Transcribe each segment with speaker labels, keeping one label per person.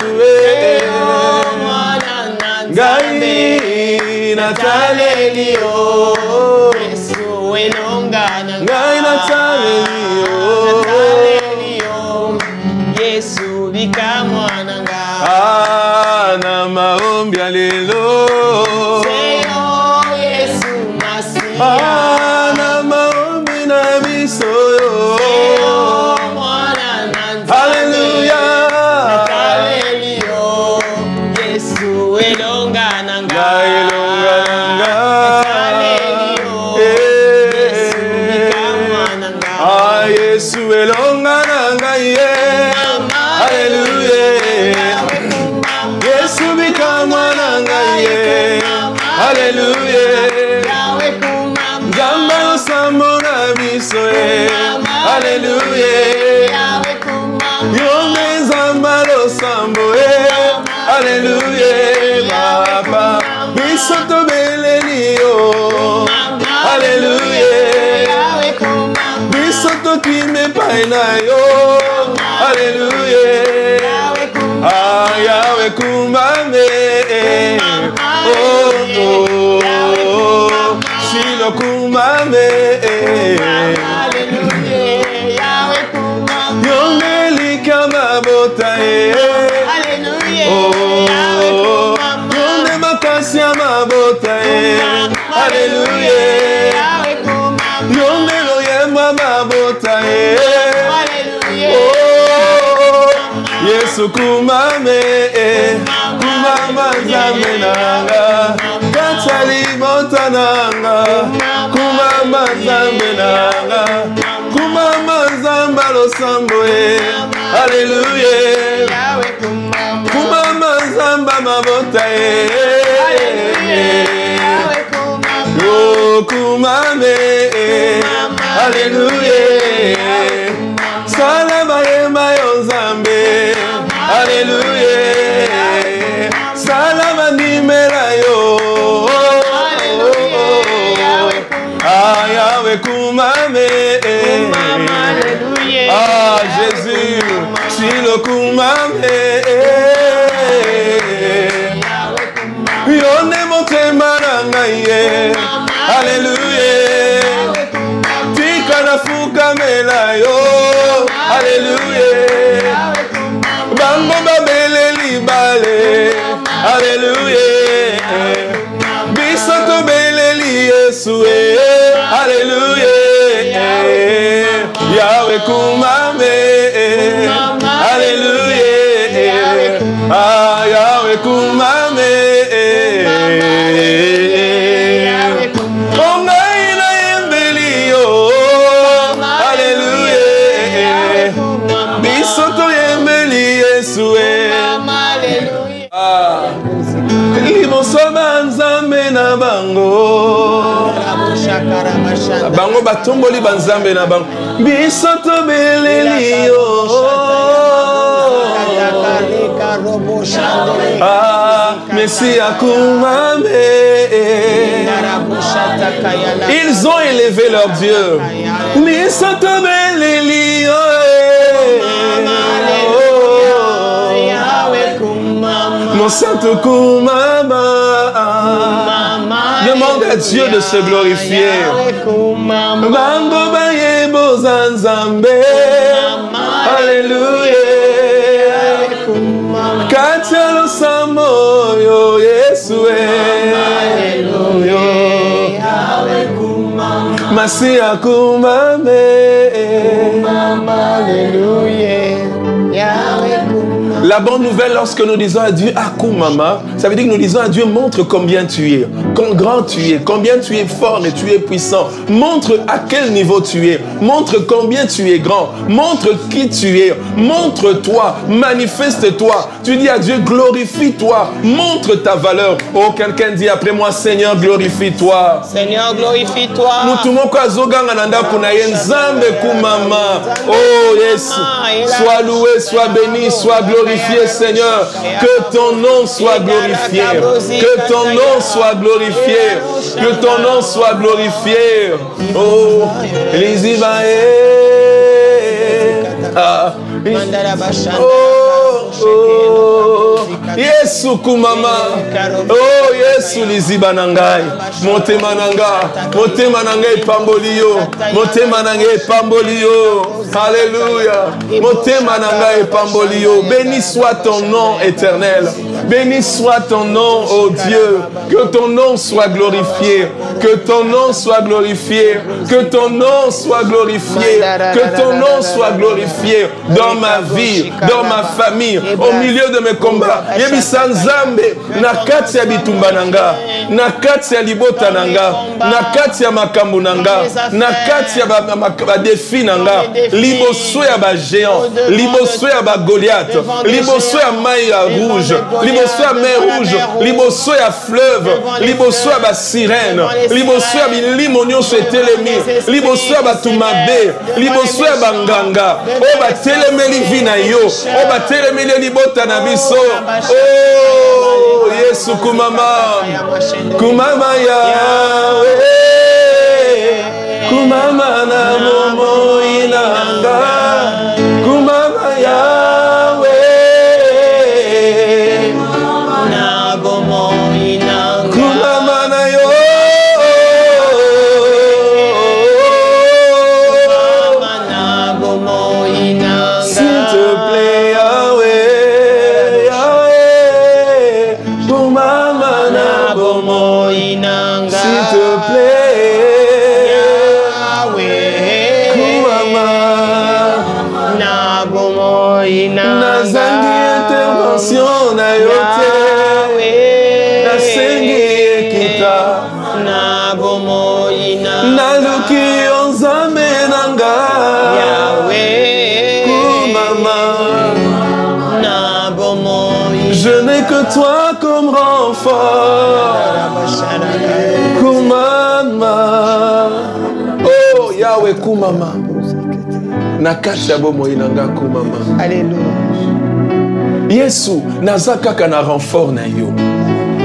Speaker 1: Yesu Ngai natalelio
Speaker 2: Yesu elongana
Speaker 1: Ngai natalelio
Speaker 2: Yesu bikamwana nga
Speaker 1: na maombi ya lelo
Speaker 2: Seyo Yesu Masia
Speaker 1: na maombi na biso
Speaker 2: Seyo mwana nanza
Speaker 1: Hallelujah
Speaker 2: Natalelio Yesu elongana nga
Speaker 1: Yesu elongana nga Hallelujah Yesu bikamwana nga Hallelujah Nzamba losambo na biso Hallelujah Yonge nzamba losambo Hallelujah Papa biso tobeleli yo Hallelujah biso tokime pai na yo Hallelujah Yahweh kumame Shilo kumame Yongeli kama bota Yonde makasi ya mabota Hallelujah Yonde loyema mabota Yesu kumame kumama nzambe nanga katali mota nanga kumama nzambe nanga kumama nzamba losambo Hallelujah kumama nzamba mabota kumame Hallelujah salama yema yo nzambe Hallelujah salama nimera yo Yahweh kumame Jésus Shilo kumame Yone motema nanga Hallelujah tika nafuka mela yo Hallelujah bango babeleli bale Hallelujah biso tobeleli Yesu Hallelujah Yahweh kumame Hallelujah Yahweh kumame na bango bango batomboli banzambe na bango biso tobeleli yo Messia kumame ils ont élevé leur Dieu biso tobeleli yo mon saint kumama demande à Dieu de se glorifier. Bango baye bozanzambe. Alléluia. Katia lo samo yo Yesu. Alléluia. Masia kumame. Alléluia. La bonne nouvelle lorsque nous disons à Dieu Akumama, ça veut dire que nous disons à Dieu montre combien tu es, combien grand tu es, combien tu es fort et tu es puissant. Montre à quel niveau tu es, montre combien tu es grand, montre qui tu es, montre-toi, manifeste-toi. Tu dis à Dieu glorifie-toi, montre ta valeur. Oh, quelqu'un dit après moi Seigneur glorifie-toi.
Speaker 2: Seigneur glorifie-toi.
Speaker 1: Oh yes, sois loué, sois béni, sois glorifié Seigneur, que ton nom soit glorifié, que ton nom soit glorifié, que ton nom soit glorifié. Oh, Lizibae, oh, Yesu kumama. Oh Yesu liziba nangai. Motema nanga. Motema nangai pambolio. Motema nangai pambolio. Alléluia. Motema nangai pambolio. Béni soit ton nom éternel. Béni soit ton nom, oh Dieu. Que ton nom soit glorifié. Que ton nom soit glorifié. Que ton nom soit glorifié. Que ton nom soit glorifié dans ma vie, dans ma famille, au milieu de mes combats. Yebisa nzambe na kati ya bitumba nanga, na kati ya libota nanga, na kati ya makambo nanga, na kati ya ba défi nanga, liboso ya ba géant, liboso ya ba Goliath, liboso ya mai ya rouge, liboso ya mer rouge, liboso ya fleuve, liboso ya ba sirène, liboso ya bilimo nyonso etelemi, liboso ya bato mabe, liboso ya banganga, o batelemeli vi na yo, o batelemeli libota na biso. Oh Yesu kumama, kumama Yahweh, kumama na momo inanga, kumama Yahweh,
Speaker 2: na bomo inanga,
Speaker 1: kumama na yo. S'il te plaît, Yahweh, Yahweh, kumama na bomo inanga. S'il te plaît,
Speaker 2: Yahweh,
Speaker 1: kumama
Speaker 2: na bomo inanga.
Speaker 1: Nazangi intervention na yo te, nasengi ekita,
Speaker 2: na bomo inanga.
Speaker 1: naluki onzambe nanga. Je n'ai que toi comme renfort. Kumama. Oh Yahweh kumama. Nakasha bomo inanga kumama.
Speaker 2: Alléluia.
Speaker 1: Yesu naza kaka na renfort na yo.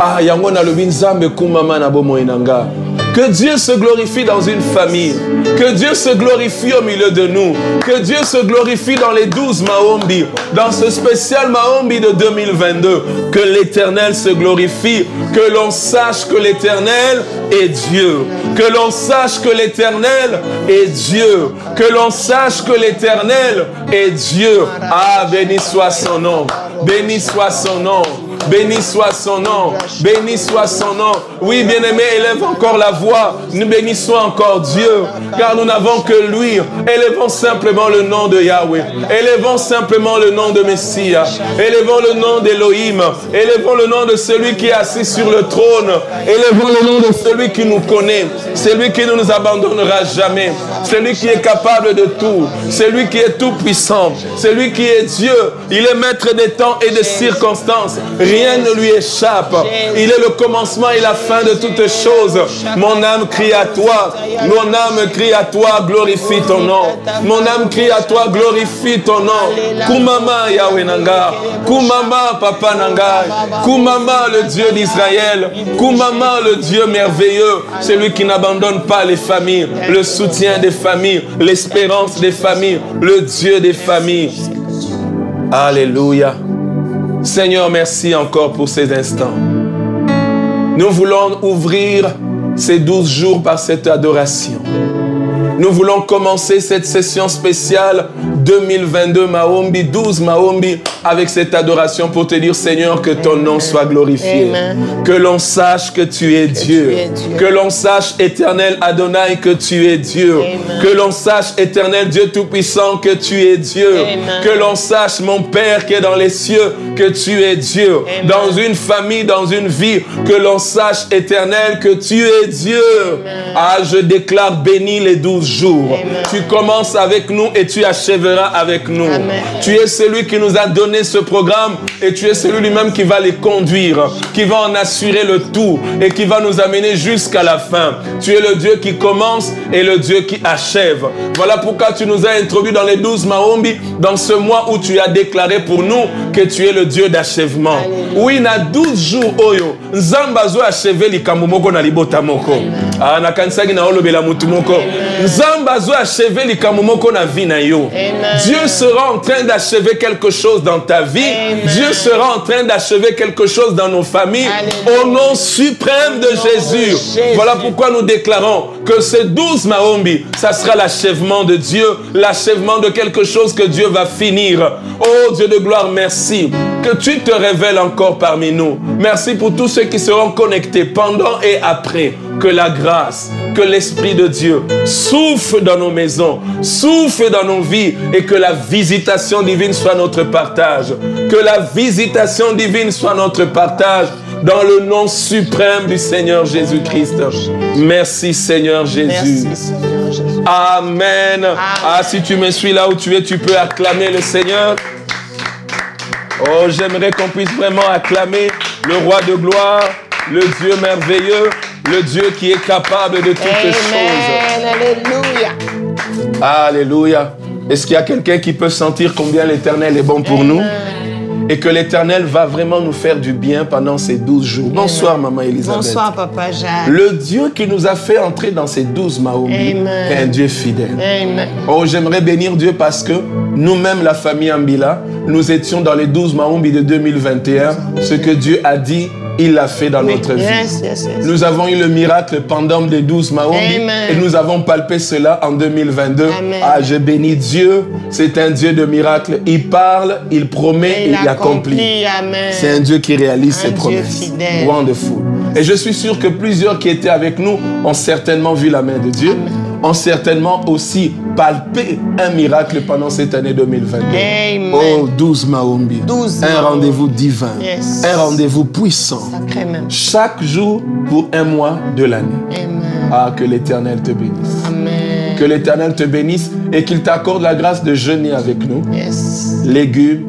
Speaker 1: Ah yango na lobi nzambe kumama na bomo inanga. Que Dieu se glorifie dans une famille. Que Dieu se glorifie au milieu de nous. Que Dieu se glorifie dans les 12 Maombi. Dans ce spécial Maombi de 2022. Que l'Éternel se glorifie. Que l'on sache que l'Éternel est Dieu. Que l'on sache que l'Éternel est Dieu. Que l'on sache que l'Éternel est Dieu. Ah, béni soit son nom. Béni soit son nom. Béni soit son nom. Béni soit son nom. Oui, bien-aimé, élève encore la voix. Nous bénissons encore Dieu. Car nous n'avons que lui. Élevons simplement le nom de Yahweh. Élevons simplement le nom de Messia. Élevons le nom d'Élohim. Élevons le nom de celui qui est assis sur le trône. Élevons le nom de celui qui nous connaît. Celui qui ne nous abandonnera jamais. Celui qui est capable de tout. Celui qui est tout puissant. Celui qui est Dieu. Il est maître des temps et des circonstances. Rien ne lui échappe. Il est le commencement et la fin de toutes choses. Mon âme crie à toi. Mon âme crie à toi. Glorifie ton nom. Mon âme crie à toi. Glorifie ton nom. Kumama Yahweh Nanga. Kumama Papa Nanga. Kumama le Dieu d'Israël. Kumama le Dieu merveilleux. Celui qui n'abandonne pas les familles. Le soutien des familles. L'espérance des familles. Le Dieu des familles. Alléluia. Seigneur, merci encore pour ces instants. Nous voulons ouvrir ces 12 jours par cette adoration. Nous voulons commencer cette session spéciale 2022 Maombi, 12 Maombi, avec cette adoration pour te dire, Seigneur, que ton nom soit glorifié.
Speaker 2: Amen.
Speaker 1: Que l'on sache que tu es Dieu. Que l'on sache, éternel Adonai, que tu es Dieu.
Speaker 2: Amen.
Speaker 1: Que l'on sache, éternel Dieu Tout-Puissant, que tu es Dieu.
Speaker 2: Amen. Que
Speaker 1: Que l'on sache, mon Père qui est dans les cieux, que tu es Dieu.
Speaker 2: Amen.
Speaker 1: Dans une famille, dans une vie, que l'on sache, éternel, que tu es Dieu.
Speaker 2: Amen.
Speaker 1: Ah, je déclare béni les 12 jours.
Speaker 2: Amen.
Speaker 1: Tu commences avec nous et tu achèveras avec nous.
Speaker 2: Amen.
Speaker 1: Tu es celui qui nous a donné ce programme et tu es celui lui-même qui va les conduire, qui va en assurer le tout et qui va nous amener jusqu'à la fin. Tu es le Dieu qui commence et le Dieu qui achève. Voilà pourquoi tu nous as introduits dans les 12 Maombi, dans ce mois où tu as déclaré pour nous que tu es le Dieu d'achèvement. Oui, na 12 jours, Oyo, Nzamba zo achevé likambo moko na libota moko. Ah, nakansaki na olobela mutu moko. Nzamba zo achever likambo moko na vie na yo. Dieu sera en train d'achever quelque chose dans ta vie. Dieu sera en train d'achever quelque chose dans nos familles. Au nom suprême de Jésus. Voilà pourquoi nous déclarons que ces 12 Maombi, ça sera l'achèvement de Dieu, l'achèvement de quelque chose que Dieu va finir. Oh Dieu de gloire, merci que tu te révèles encore parmi nous. Merci pour tous ceux qui seront connectés pendant et après. Que la grâce, que l'Esprit de Dieu souffle dans nos maisons, souffle dans nos vies et que la visitation divine soit notre partage. Que la visitation divine soit notre partage dans le nom suprême du Seigneur Jésus-Christ. Merci Seigneur Jésus.
Speaker 2: Merci Seigneur Jésus.
Speaker 1: Amen. Ah, si tu me suis là où tu es, tu peux acclamer le Seigneur. Oh, j'aimerais qu'on puisse vraiment acclamer le Roi de gloire, le Dieu merveilleux, le Dieu qui est capable de toutes choses.
Speaker 2: Alléluia.
Speaker 1: Alléluia. Est-ce qu'il y a quelqu'un qui peut sentir combien l'Éternel est bon pour nous? Et que l'Éternel va vraiment nous faire du bien pendant ces 12 jours. Bonsoir, Maman Elisabeth.
Speaker 2: Bonsoir, Papa Jacques.
Speaker 1: Le Dieu qui nous a fait entrer dans ces 12 Maombi est un Dieu fidèle.
Speaker 2: Amen.
Speaker 1: Oh, j'aimerais bénir Dieu parce que nous-mêmes, la famille Ambila, nous étions dans les 12 Maombi de 2021. Ce que Dieu a dit, il l'a fait dans notre vie. Nous avons eu le miracle pendant les 12 Maombi et nous avons palpé cela en 2022.
Speaker 2: Amen.
Speaker 1: Ah, je bénis Dieu. C'est un Dieu de miracles. Il parle, il promet et il accomplit. C'est un Dieu qui réalise ses promesses. Wonderful. Et je suis sûr que plusieurs qui étaient avec nous ont certainement vu la main de Dieu. Ont certainement aussi palpé un miracle pendant cette année 2022.
Speaker 2: Amen.
Speaker 1: Oh, 12 Maombi.
Speaker 2: 12
Speaker 1: un rendez-vous divin.
Speaker 2: Yes.
Speaker 1: Un rendez-vous puissant.
Speaker 2: Sacré même.
Speaker 1: Chaque jour pour un mois de l'année.
Speaker 2: Amen.
Speaker 1: Ah, que l'Éternel te bénisse.
Speaker 2: Amen.
Speaker 1: Que l'Éternel te bénisse et qu'il t'accorde la grâce de jeûner avec nous.
Speaker 2: Yes.
Speaker 1: Légumes,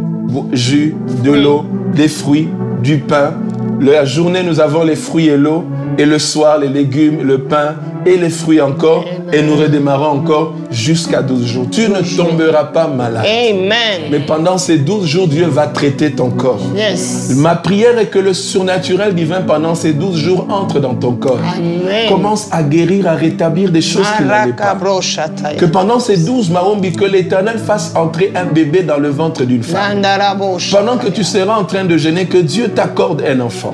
Speaker 1: jus, de l'eau, des fruits, du pain. La journée, nous avons les fruits et l'eau. Et le soir, les légumes, le pain et les fruits encore.
Speaker 2: Amen.
Speaker 1: Et nous redémarrons encore jusqu'à 12 jours. Tu ne tomberas pas malade.
Speaker 2: Amen.
Speaker 1: Mais pendant ces 12 jours, Dieu va traiter ton corps.
Speaker 2: Yes.
Speaker 1: Ma prière est que le surnaturel divin pendant ces 12 jours entre dans ton corps.
Speaker 2: Amen.
Speaker 1: Commence à guérir, à rétablir des choses qui n'allaient pas. Que pendant ces 12 Maombi, que l'Éternel fasse entrer un bébé dans le ventre d'une femme. Pendant que tu seras en train de jeûner, que Dieu t'accorde un enfant.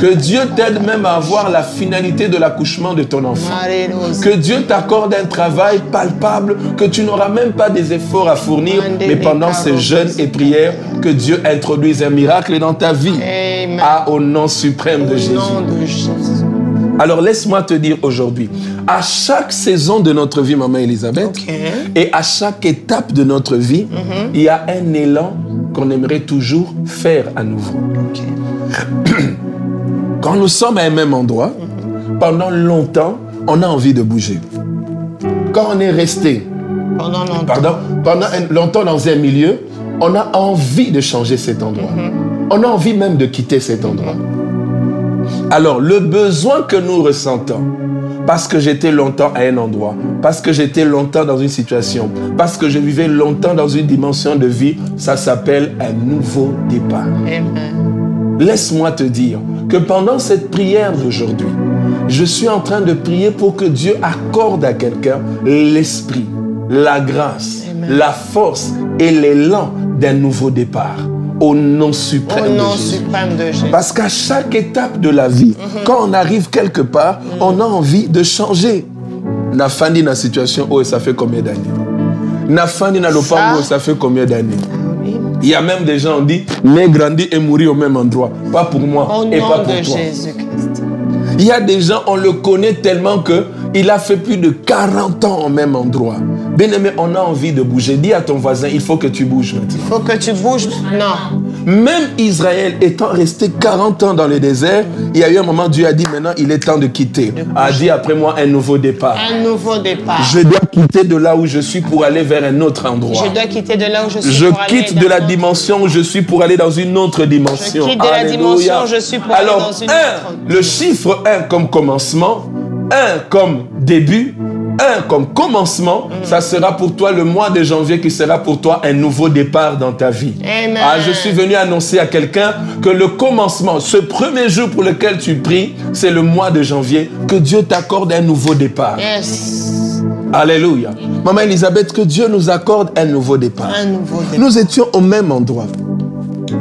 Speaker 1: Que Dieu t'aide même à avoir la finalité de l'accouchement de ton enfant. Que Dieu t'accorde un travail palpable, que tu n'auras même pas des efforts à fournir, mais pendant ces jeûnes et prières, que Dieu introduise un miracle dans ta vie.
Speaker 2: Amen.
Speaker 1: Ah, au nom suprême de Jésus.
Speaker 2: Au nom de Jésus.
Speaker 1: Alors laisse-moi te dire aujourd'hui, à chaque saison de notre vie, Maman Elisabeth, et à chaque étape de notre vie, il y a un élan qu'on aimerait toujours faire à nouveau. Quand nous sommes à un même endroit, pendant longtemps, on a envie de bouger. Quand on est resté pendant longtemps dans un milieu, on a envie de changer cet endroit. On a envie même de quitter cet endroit. Alors, le besoin que nous ressentons, parce que j'étais longtemps à un endroit, parce que j'étais longtemps dans une situation, parce que je vivais longtemps dans une dimension de vie, ça s'appelle un nouveau départ.
Speaker 2: Amen.
Speaker 1: Laisse-moi te dire que pendant cette prière d'aujourd'hui, je suis en train de prier pour que Dieu accorde à quelqu'un l'esprit, la grâce, la force et l'élan d'un nouveau départ. Au nom suprême de Jésus. Parce qu'à chaque étape de la vie, quand on arrive quelque part, on a envie de changer. Nafandi na situation, oh, ça fait combien d'années? Nafandi na lopango, ça fait combien d'années? Il y a même des gens qui disent, mais grandi et mourir au même endroit. Pas pour moi et pas pour toi.
Speaker 2: Jésus-Christ.
Speaker 1: Il y a des gens, on le connaît tellement qu'il a fait plus de 40 ans au même endroit. Bien-aimé, on a envie de bouger. Dis à ton voisin, il faut que tu bouges maintenant.
Speaker 2: Il faut que tu bouges. Non.
Speaker 1: Même Israël étant resté 40 ans dans le désert, il y a eu un moment, Dieu a dit, maintenant, il est temps de quitter. A dit après moi, un nouveau départ.
Speaker 2: Un nouveau départ.
Speaker 1: Je dois quitter de là où je suis pour aller vers un autre endroit.
Speaker 2: Je dois quitter de là où je suis
Speaker 1: Je quitte de la dimension où je suis pour aller dans une autre dimension.
Speaker 2: Je quitte de la dimension où je suis pour aller dans une autre.
Speaker 1: Le chiffre 1 comme commencement, 1 comme début, comme commencement, ça sera pour toi le mois de janvier qui sera pour toi un nouveau départ dans ta vie.
Speaker 2: Amen.
Speaker 1: Je suis venu annoncer à quelqu'un que le commencement, ce premier jour pour lequel tu pries, c'est le mois de janvier, que Dieu t'accorde un nouveau départ.
Speaker 2: Yes.
Speaker 1: Alléluia. Maman Elisabeth, que Dieu nous accorde un nouveau départ.
Speaker 2: Un nouveau départ.
Speaker 1: Nous étions au même endroit,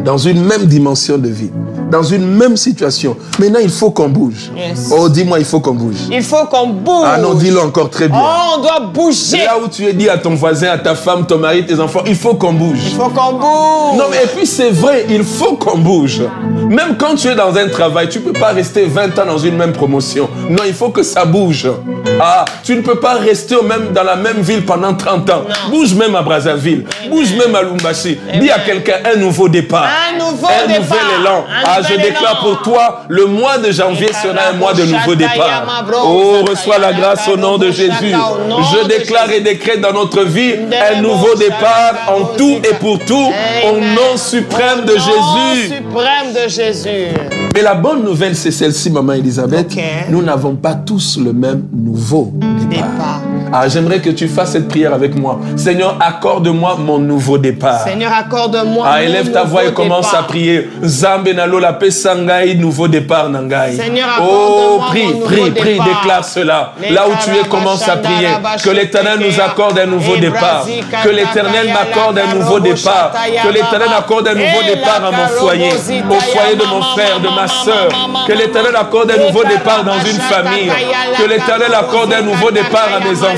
Speaker 1: dans une même dimension de vie, dans une même situation. Maintenant, il faut qu'on bouge.
Speaker 2: Yes.
Speaker 1: Oh, dis-moi, il faut qu'on bouge.
Speaker 2: Il faut qu'on bouge.
Speaker 1: Ah non, dis-le encore très bien.
Speaker 2: Oh, on doit bouger.
Speaker 1: Là où tu es dit à ton voisin, à ta femme, ton mari, tes enfants, il faut qu'on bouge.
Speaker 2: Il faut qu'on bouge.
Speaker 1: Non, mais et puis c'est vrai, il faut qu'on bouge. Même quand tu es dans un travail, tu ne peux pas rester 20 ans dans une même promotion. Non, il faut que ça bouge. Tu ne peux pas rester dans la même ville pendant 30 ans.
Speaker 2: Non.
Speaker 1: Bouge même à Brazzaville.
Speaker 2: Amen.
Speaker 1: Bouge même à Lumbashi. Dis à quelqu'un un nouveau départ.
Speaker 2: Un nouveau
Speaker 1: nouvel
Speaker 2: départ.
Speaker 1: élan. Je déclare pour toi, le mois de janvier sera un mois de nouveau départ. Oh, reçois la grâce au nom de Jésus. Je déclare et décrète dans notre vie un nouveau départ en tout et pour tout, au nom suprême de Jésus.
Speaker 2: Suprême de Jésus.
Speaker 1: Mais la bonne nouvelle, c'est celle-ci, maman Elisabeth.
Speaker 2: Okay.
Speaker 1: Nous n'avons pas tous le même nouveau départ. J'aimerais que tu fasses cette prière avec moi. Seigneur, accorde-moi mon nouveau départ.
Speaker 2: Seigneur, accorde-moi mon
Speaker 1: élève ta voix et commence à prier. Zambe nalo la pesangai, nouveau départ nangai.
Speaker 2: Seigneur, accorde-moi
Speaker 1: prie, déclare cela. Là où tu es, commence à prier. Que l'Éternel nous accorde un nouveau départ. Que l'Éternel m'accorde un nouveau départ. Que l'Éternel accorde un nouveau départ à mon foyer, au foyer de mon frère, de ma soeur. Que l'Éternel accorde un nouveau départ dans une famille. Que l'Éternel accorde un nouveau départ à mes enfants.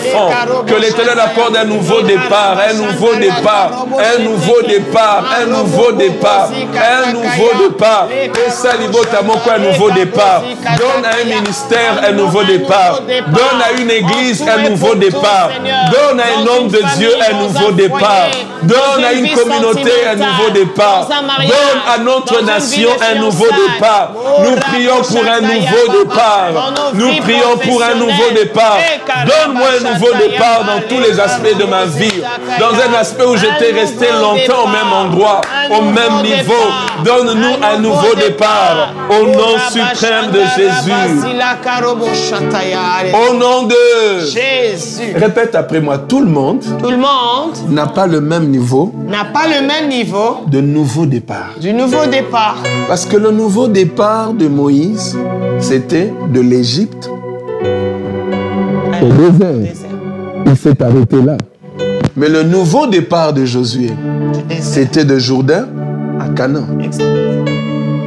Speaker 1: Que l'Éternel accorde un nouveau départ, un nouveau départ, un nouveau départ, un nouveau départ, un nouveau départ. Et Salibota Moko, un nouveau départ. Donne à un ministère un nouveau départ. Donne à une église un nouveau départ. Donne à un homme de Dieu un nouveau départ. Donne à une communauté un nouveau départ. Donne à notre nation un nouveau départ. Nous prions pour un nouveau départ. Nous prions pour un nouveau départ. Donne-moi un nouveau départ dans tous les aspects de ma vie. Dans un aspect où j'étais resté longtemps au même endroit, au même niveau. Donne-nous un nouveau départ. Au nom suprême de Jésus. Au nom de
Speaker 2: Jésus.
Speaker 1: Répète après moi. Tout le monde n'a pas le même niveau de nouveau départ.
Speaker 2: Du nouveau départ.
Speaker 1: Parce que le nouveau départ de Moïse, c'était de l'Égypte au désert. Il s'est arrêté là. Mais le nouveau départ de Josué, c'était de Jourdain à Canaan.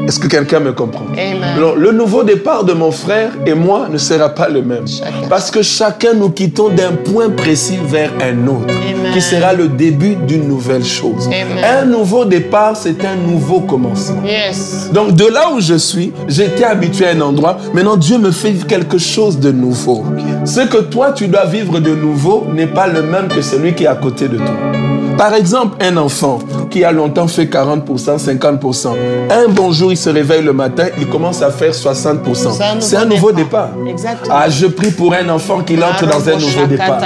Speaker 1: Est-ce que quelqu'un me comprend?
Speaker 2: Amen.
Speaker 1: Alors, le nouveau départ de mon frère et moi ne sera pas le même. Parce que chacun nous quittons d'un point précis vers un autre. Amen. Qui sera le début d'une nouvelle chose. Amen. Un nouveau départ, c'est un nouveau commencement.
Speaker 2: Yes.
Speaker 1: Donc de là où je suis, j'étais habitué à un endroit. Maintenant, Dieu me fait vivre quelque chose de nouveau. Ce que toi, tu dois vivre de nouveau n'est pas le même que celui qui est à côté de toi. Par exemple, un enfant qui a longtemps fait 40%, 50%. Un bon jour, il se réveille le matin, il commence à faire 60%. C'est un nouveau départ.
Speaker 2: Exactement.
Speaker 1: Je prie pour un enfant qui entre dans un nouveau départ.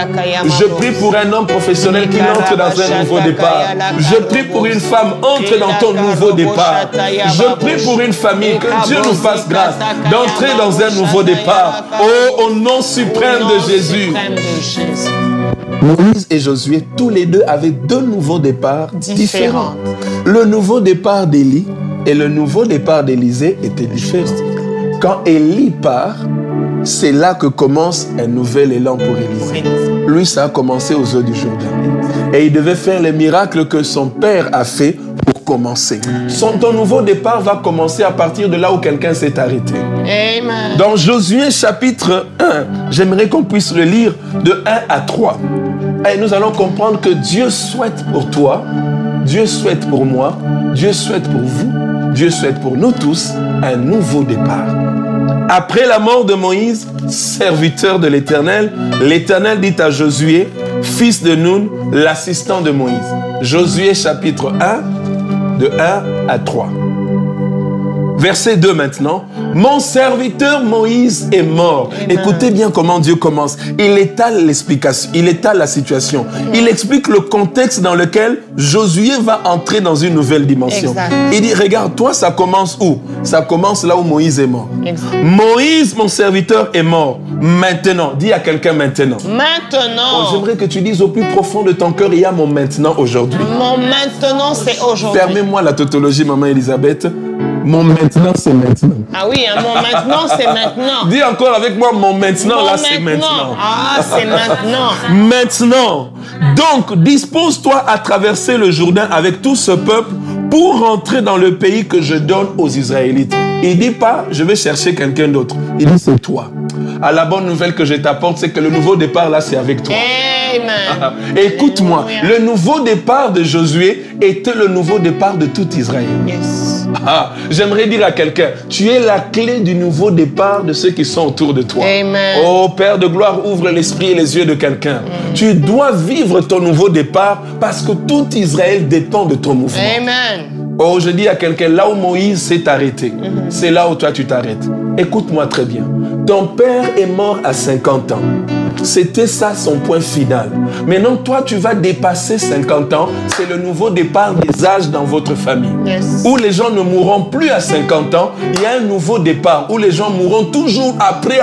Speaker 1: Je prie pour un homme professionnel qui entre dans un nouveau départ. Je prie pour une femme, entre dans ton nouveau départ. Je prie pour une famille, que Dieu nous fasse grâce d'entrer dans un nouveau départ. Oh, au nom suprême de Jésus. Moïse et Josué, tous les deux avaient deux nouveaux départs différents. Le nouveau départ d'Élie et le nouveau départ d'Élisée étaient différents. Quand Élie part, c'est là que commence un nouvel élan pour Élisée. Lui, ça a commencé aux eaux du Jourdain. Et il devait faire les miracles que son père a fait pour commencer. Ton nouveau départ va commencer à partir de là où quelqu'un s'est arrêté.
Speaker 2: Amen.
Speaker 1: Dans Josué chapitre 1, j'aimerais qu'on puisse le lire de 1 à 3. Et nous allons comprendre que Dieu souhaite pour toi, Dieu souhaite pour moi, Dieu souhaite pour vous, Dieu souhaite pour nous tous un nouveau départ. Après la mort de Moïse, serviteur de l'Éternel, l'Éternel dit à Josué, fils de Nun, l'assistant de Moïse. Josué chapitre 1, de 1 à 3. Verset 2 maintenant. Mon serviteur Moïse est mort.
Speaker 2: Amen.
Speaker 1: Écoutez bien comment Dieu commence. Il étale l'explication, il étale la situation. Il explique le contexte dans lequel Josué va entrer dans une nouvelle dimension.
Speaker 2: Exact.
Speaker 1: Il dit, regarde, toi, ça commence où? Ça commence là où Moïse est mort.
Speaker 2: Exact.
Speaker 1: Moïse, mon serviteur, est mort. Maintenant, dis à quelqu'un maintenant.
Speaker 2: Maintenant.
Speaker 1: J'aimerais que tu dises au plus profond de ton cœur, il y a mon maintenant aujourd'hui.
Speaker 2: Mon maintenant, c'est aujourd'hui.
Speaker 1: Permets-moi la tautologie, maman Elisabeth. Mon maintenant, c'est maintenant.
Speaker 2: Ah oui, hein, mon maintenant, c'est maintenant.
Speaker 1: Dis encore avec moi, mon maintenant,
Speaker 2: Mon
Speaker 1: là, c'est maintenant.
Speaker 2: Ah, c'est maintenant.
Speaker 1: Maintenant. Donc, dispose-toi à traverser le Jourdain avec tout ce peuple pour rentrer dans le pays que je donne aux Israélites. Il dit pas, je vais chercher quelqu'un d'autre. Il dit, c'est toi. Ah, la bonne nouvelle que je t'apporte, c'est que le nouveau départ, là, c'est avec toi.
Speaker 2: Amen.
Speaker 1: Écoute-moi, le nouveau départ de Josué était le nouveau départ de tout Israël.
Speaker 2: Yes.
Speaker 1: Ah, j'aimerais dire à quelqu'un, tu es la clé du nouveau départ de ceux qui sont autour de toi.
Speaker 2: Amen.
Speaker 1: Oh Père de gloire, ouvre l'esprit et les yeux de quelqu'un. Tu dois vivre ton nouveau départ parce que tout Israël dépend de ton mouvement.
Speaker 2: Amen.
Speaker 1: Oh, je dis à quelqu'un, là où Moïse s'est arrêté, c'est là où toi tu t'arrêtes. Écoute-moi très bien. Ton père est mort à 50 ans. C'était ça son point final. Maintenant, toi, tu vas dépasser 50 ans. C'est le nouveau départ des âges dans votre famille.
Speaker 2: Yes.
Speaker 1: Où les gens ne mourront plus à 50 ans. Il y a un nouveau départ où les gens mourront toujours après.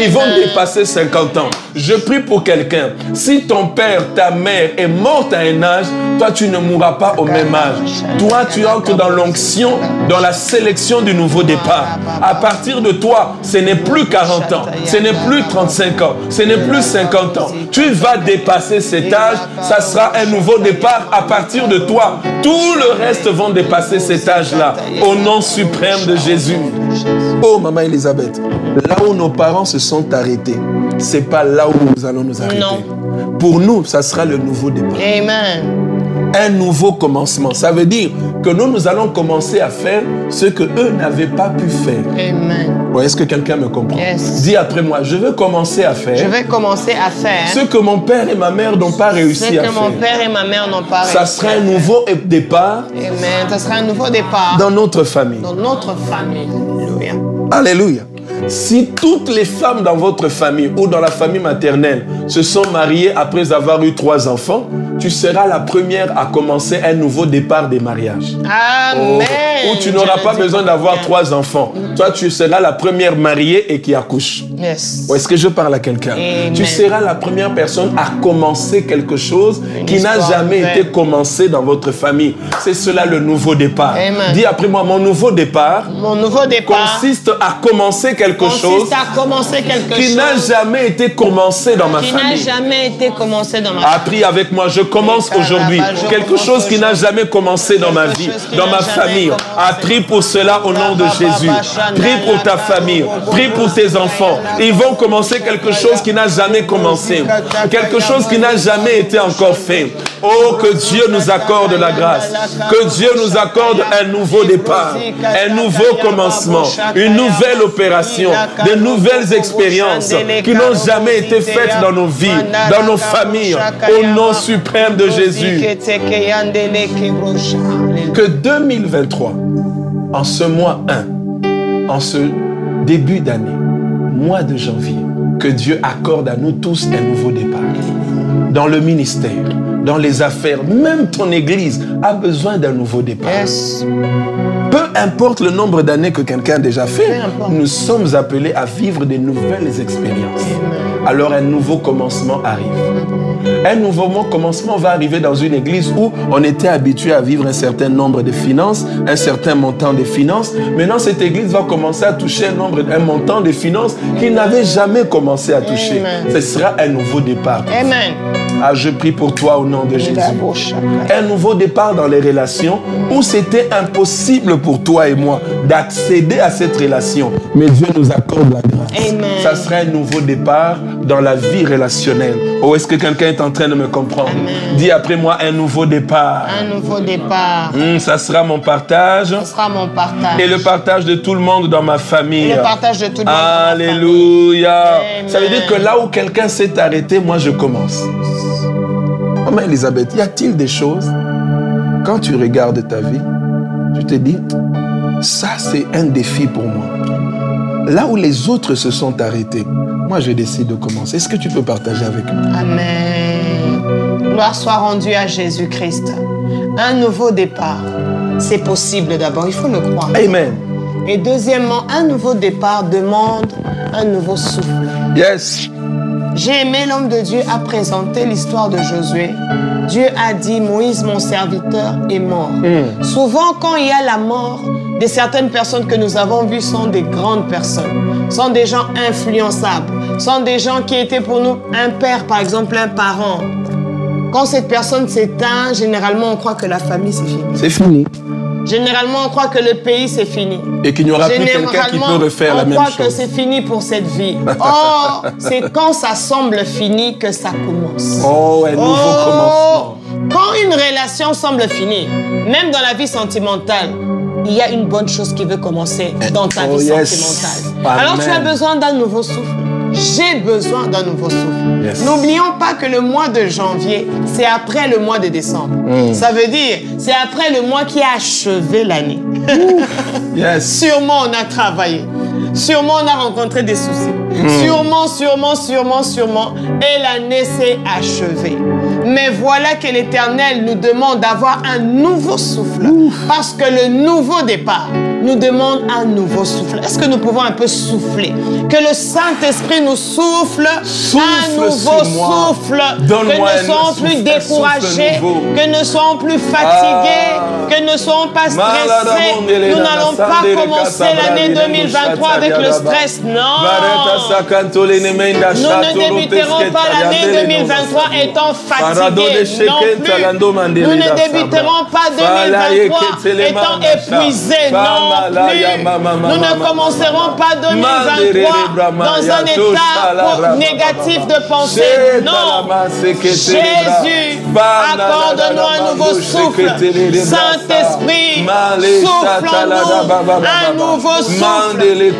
Speaker 1: Ils vont dépasser 50 ans. Je prie pour quelqu'un. Si ton père, ta mère est morte à un âge, toi, tu ne mourras pas au même âge. Toi, tu entres dans l'onction, dans la sélection du nouveau départ. À partir de toi, ce n'est plus 40 ans, ce n'est plus 35 ans, ce n'est plus 50 ans. Tu vas dépasser cet âge, ça sera un nouveau départ à partir de toi. Tout le reste vont dépasser cet âge-là, au nom suprême de Jésus. Oh, maman Elisabeth, là où nos parents se sont arrêtés, c'est pas là où nous allons nous arrêter.
Speaker 2: Non.
Speaker 1: Pour nous, ça sera le nouveau départ.
Speaker 2: Amen.
Speaker 1: Un nouveau commencement. Ça veut dire que nous allons commencer à faire ce que eux n'avaient pas pu faire.
Speaker 2: Amen.
Speaker 1: Bon, est-ce que quelqu'un me comprend?
Speaker 2: Yes.
Speaker 1: Dis après moi, je vais commencer à faire
Speaker 2: Je vais commencer à faire
Speaker 1: ce que mon père et ma mère n'ont pas
Speaker 2: ce
Speaker 1: réussi à
Speaker 2: que mon
Speaker 1: faire.
Speaker 2: père et ma mère n'ont pas
Speaker 1: Ça
Speaker 2: réussi
Speaker 1: sera
Speaker 2: à
Speaker 1: un
Speaker 2: faire.
Speaker 1: nouveau départ
Speaker 2: Amen. Ça sera un nouveau départ
Speaker 1: dans notre famille.
Speaker 2: dans notre famille. Alléluia.
Speaker 1: Alléluia. Si toutes les femmes dans votre famille ou dans la famille maternelle se sont mariées après avoir eu 3 enfants, tu seras la première à commencer un nouveau départ des mariages.
Speaker 2: Amen.
Speaker 1: Où tu n'auras pas besoin d'avoir 3 enfants. Toi, tu seras la première mariée et qui accouche.
Speaker 2: Yes.
Speaker 1: Ou est-ce que je parle à quelqu'un?
Speaker 2: Amen.
Speaker 1: Tu seras la première personne à commencer quelque chose qui n'a
Speaker 2: histoire
Speaker 1: jamais
Speaker 2: nouvelle.
Speaker 1: été commencé dans votre famille. C'est cela le nouveau départ.
Speaker 2: Amen.
Speaker 1: Dis après moi, mon nouveau départ
Speaker 2: Mon nouveau départ
Speaker 1: consiste à commencer quelque chose
Speaker 2: consiste à commencer quelque
Speaker 1: qui
Speaker 2: chose
Speaker 1: n'a jamais été commencé dans ma
Speaker 2: qui n'a
Speaker 1: famille.
Speaker 2: jamais été commencé dans ma
Speaker 1: Prie avec moi, je commence aujourd'hui quelque chose qui n'a jamais commencé dans ma vie, dans ma famille. Prie pour cela au nom de Jésus. Prie pour ta famille, prie pour tes enfants. Ils vont commencer quelque chose qui n'a jamais commencé, quelque chose qui n'a jamais été encore fait. Oh, que Dieu nous accorde la grâce, que Dieu nous accorde un nouveau départ, un nouveau commencement, une nouvelle opération, de nouvelles expériences qui n'ont jamais été faites dans nos vies, dans nos familles, au nom suprême de Jésus. Que 2023, en ce mois 1, en ce début d'année, mois de janvier, que Dieu accorde à nous tous un nouveau départ. Dans le ministère, dans les affaires, même ton église a besoin d'un nouveau départ.
Speaker 2: Yes.
Speaker 1: Peu importe le nombre d'années que quelqu'un a déjà fait,
Speaker 2: Peu importe.
Speaker 1: nous sommes appelés à vivre de nouvelles expériences. Alors un nouveau commencement arrive. Un nouveau commencement va arriver dans une église où on était habitué à vivre un certain nombre de finances, un certain montant de finances. Maintenant, cette église va commencer à toucher un montant de finances qu'il n'avait jamais commencé à toucher.
Speaker 2: Amen.
Speaker 1: Ce sera un nouveau départ.
Speaker 2: Amen.
Speaker 1: Je prie pour toi au nom de Jésus. Un nouveau départ dans les relations où c'était impossible pour toi et moi d'accéder à cette relation. Mais Dieu nous accorde la grâce.
Speaker 2: Amen.
Speaker 1: Ça sera un nouveau départ dans la vie relationnelle. Oh, est-ce que quelqu'un est en train de me comprendre?
Speaker 2: Amen.
Speaker 1: Dis après moi un nouveau départ.
Speaker 2: Un nouveau départ.
Speaker 1: Ça sera mon partage.
Speaker 2: Ce sera mon partage.
Speaker 1: Et le partage de tout le monde dans ma famille.
Speaker 2: Et le partage de tout le monde.
Speaker 1: Alléluia.
Speaker 2: Amen.
Speaker 1: Ça veut dire que là où quelqu'un s'est arrêté, moi je commence. Maman Elisabeth, y a-t-il des choses, quand tu regardes ta vie, tu te dis, Ça, c'est un défi pour moi. Là où les autres se sont arrêtés, moi, je décide de commencer. Est-ce que tu peux partager avec moi?
Speaker 2: Amen. Gloire soit rendue à Jésus-Christ. Un nouveau départ. C'est possible d'abord, il faut le croire.
Speaker 1: Amen.
Speaker 2: Et deuxièmement, un nouveau départ demande un nouveau souffle.
Speaker 1: Yes.
Speaker 2: J'ai aimé l'homme de Dieu a présenté l'histoire de Josué. Dieu a dit, Moïse, mon serviteur, est mort. Souvent, quand il y a la mort de certaines personnes que nous avons vues sont des grandes personnes, sont des gens influençables, sont des gens qui étaient pour nous un père, par exemple, un parent. Quand cette personne s'éteint, généralement, on croit que la famille, c'est fini.
Speaker 1: C'est fini.
Speaker 2: Généralement, on croit que le pays, c'est fini.
Speaker 1: Et qu'il n'y aura plus quelqu'un qui peut refaire la même chose.
Speaker 2: On croit que c'est fini pour cette vie. Or, c'est quand ça semble fini que ça commence.
Speaker 1: Oh, un nouveau commencement.
Speaker 2: Quand une relation semble finie, même dans la vie sentimentale, il y a une bonne chose qui veut commencer dans ta vie sentimentale.
Speaker 1: Amen.
Speaker 2: Alors, tu as besoin d'un nouveau souffle. J'ai besoin d'un nouveau souffle.
Speaker 1: Yes.
Speaker 2: N'oublions pas que le mois de janvier, c'est après le mois de décembre. Ça veut dire, c'est après le mois qui a achevé l'année.
Speaker 1: Yes.
Speaker 2: Sûrement, on a travaillé. Sûrement, on a rencontré des soucis. Sûrement. Et l'année s'est achevée. Mais voilà que l'Éternel nous demande d'avoir un nouveau souffle. Parce que le nouveau départ nous demande un nouveau souffle. Est-ce que nous pouvons un peu souffler? Que le Saint-Esprit nous souffle un nouveau souffle. Que ne soyons plus découragés, que ne soyons plus fatigués, que ne soyons pas stressés. Nous n'allons pas commencer l'année 2023 avec le stress. Non. Nous ne débuterons pas l'année 2023 étant fatigués non plus. Nous ne débuterons pas 2023 étant épuisés non plus. Nous ne commencerons pas 2023 dans un état négatif de pensée. Non. Jésus, accorde-nous un nouveau souffle. Saint-Esprit, souffle en nous un nouveau souffle.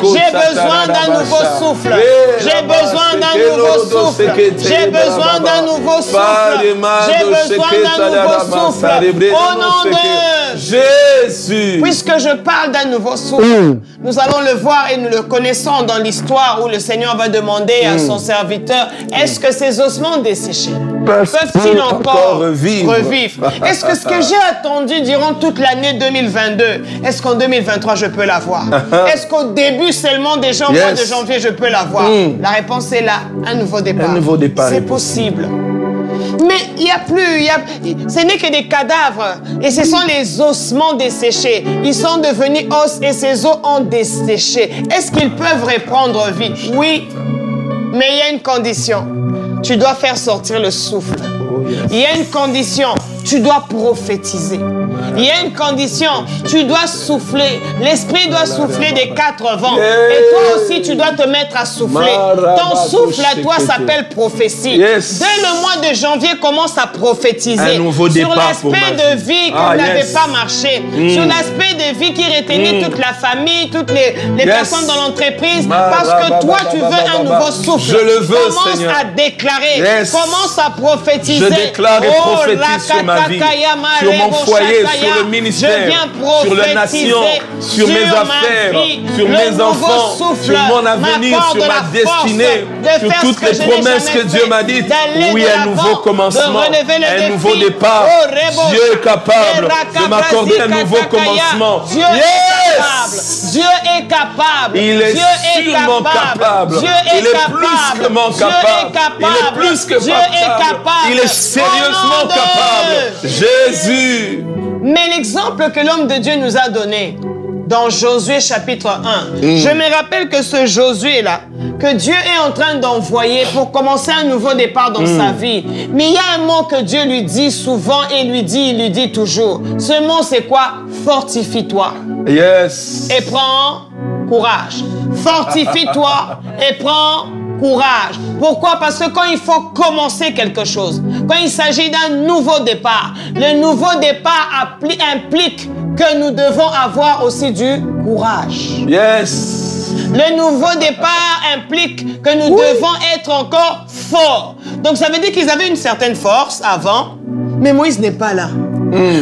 Speaker 2: J'ai besoin d'un nouveau souffle. J'ai besoin d'un nouveau souffle. J'ai besoin d'un nouveau souffle. J'ai besoin d'un nouveau souffle. Au nom de
Speaker 1: Jésus.
Speaker 2: Puisque je parle d'un nouveau souffle, nous allons le voir et nous le connaissons dans l'histoire où le Seigneur va demander à son serviteur, est-ce que ces ossements desséchés peuvent-ils encore revivre? Est-ce que ce que j'ai attendu durant toute l'année 2022, est-ce qu'en 2023 je peux l'avoir? Est-ce qu'au début seulement déjà au mois de janvier je peux l'avoir? La réponse est là, un nouveau départ.
Speaker 1: Un nouveau départ.
Speaker 2: C'est possible. Mais il n'y a plus, ce n'est que des cadavres. Et ce sont les ossements desséchés. Ils sont devenus os et ces os ont desséché. Est-ce qu'ils peuvent reprendre vie? Oui. Mais il y a une condition. Tu dois faire sortir le souffle. Il y a une condition. Tu dois prophétiser. Il y a une condition. Tu dois souffler. L'esprit doit souffler des 4 vents. Et toi aussi, tu dois te mettre à souffler. Ton souffle à toi s'appelle prophétie. Dès le mois de janvier, commence à prophétiser.
Speaker 1: Un nouveau départ
Speaker 2: sur l'aspect de vie qui n'avait pas marché. Sur l'aspect de vie qui retenait toute la famille, toutes les personnes dans l'entreprise. Parce que toi, tu veux un nouveau souffle.
Speaker 1: Je le veux,
Speaker 2: commence
Speaker 1: Seigneur.
Speaker 2: À déclarer. Commence à prophétiser.
Speaker 1: Je déclare et prophétise sur ma vie, sur mon foyer, sur le ministère, sur la nation, sur mes affaires, sur mes enfants, sur mon avenir, sur ma destinée, sur toutes les promesses que Dieu m'a dites. Oui, un nouveau commencement, un nouveau départ. Dieu est capable de m'accorder un nouveau commencement.
Speaker 2: Dieu est capable. Dieu est capable.
Speaker 1: Il est sûrement capable. Il est plus que capable. Il est plus que capable. Il est sérieusement capable. Jésus.
Speaker 2: Mais l'exemple que l'homme de Dieu nous a donné dans Josué chapitre 1, je me rappelle que ce Josué-là, que Dieu est en train d'envoyer pour commencer un nouveau départ dans sa vie. Mais il y a un mot que Dieu lui dit souvent et il lui dit toujours. Ce mot, c'est quoi? Fortifie-toi.
Speaker 1: Yes.
Speaker 2: Et prends courage. Fortifie-toi et prends courage. Pourquoi? Parce que quand il faut commencer quelque chose, quand il s'agit d'un nouveau départ, le nouveau départ implique que nous devons avoir aussi du courage.
Speaker 1: Yes.
Speaker 2: Le nouveau départ implique que nous devons être encore forts. Donc ça veut dire qu'ils avaient une certaine force avant, mais Moïse n'est pas là.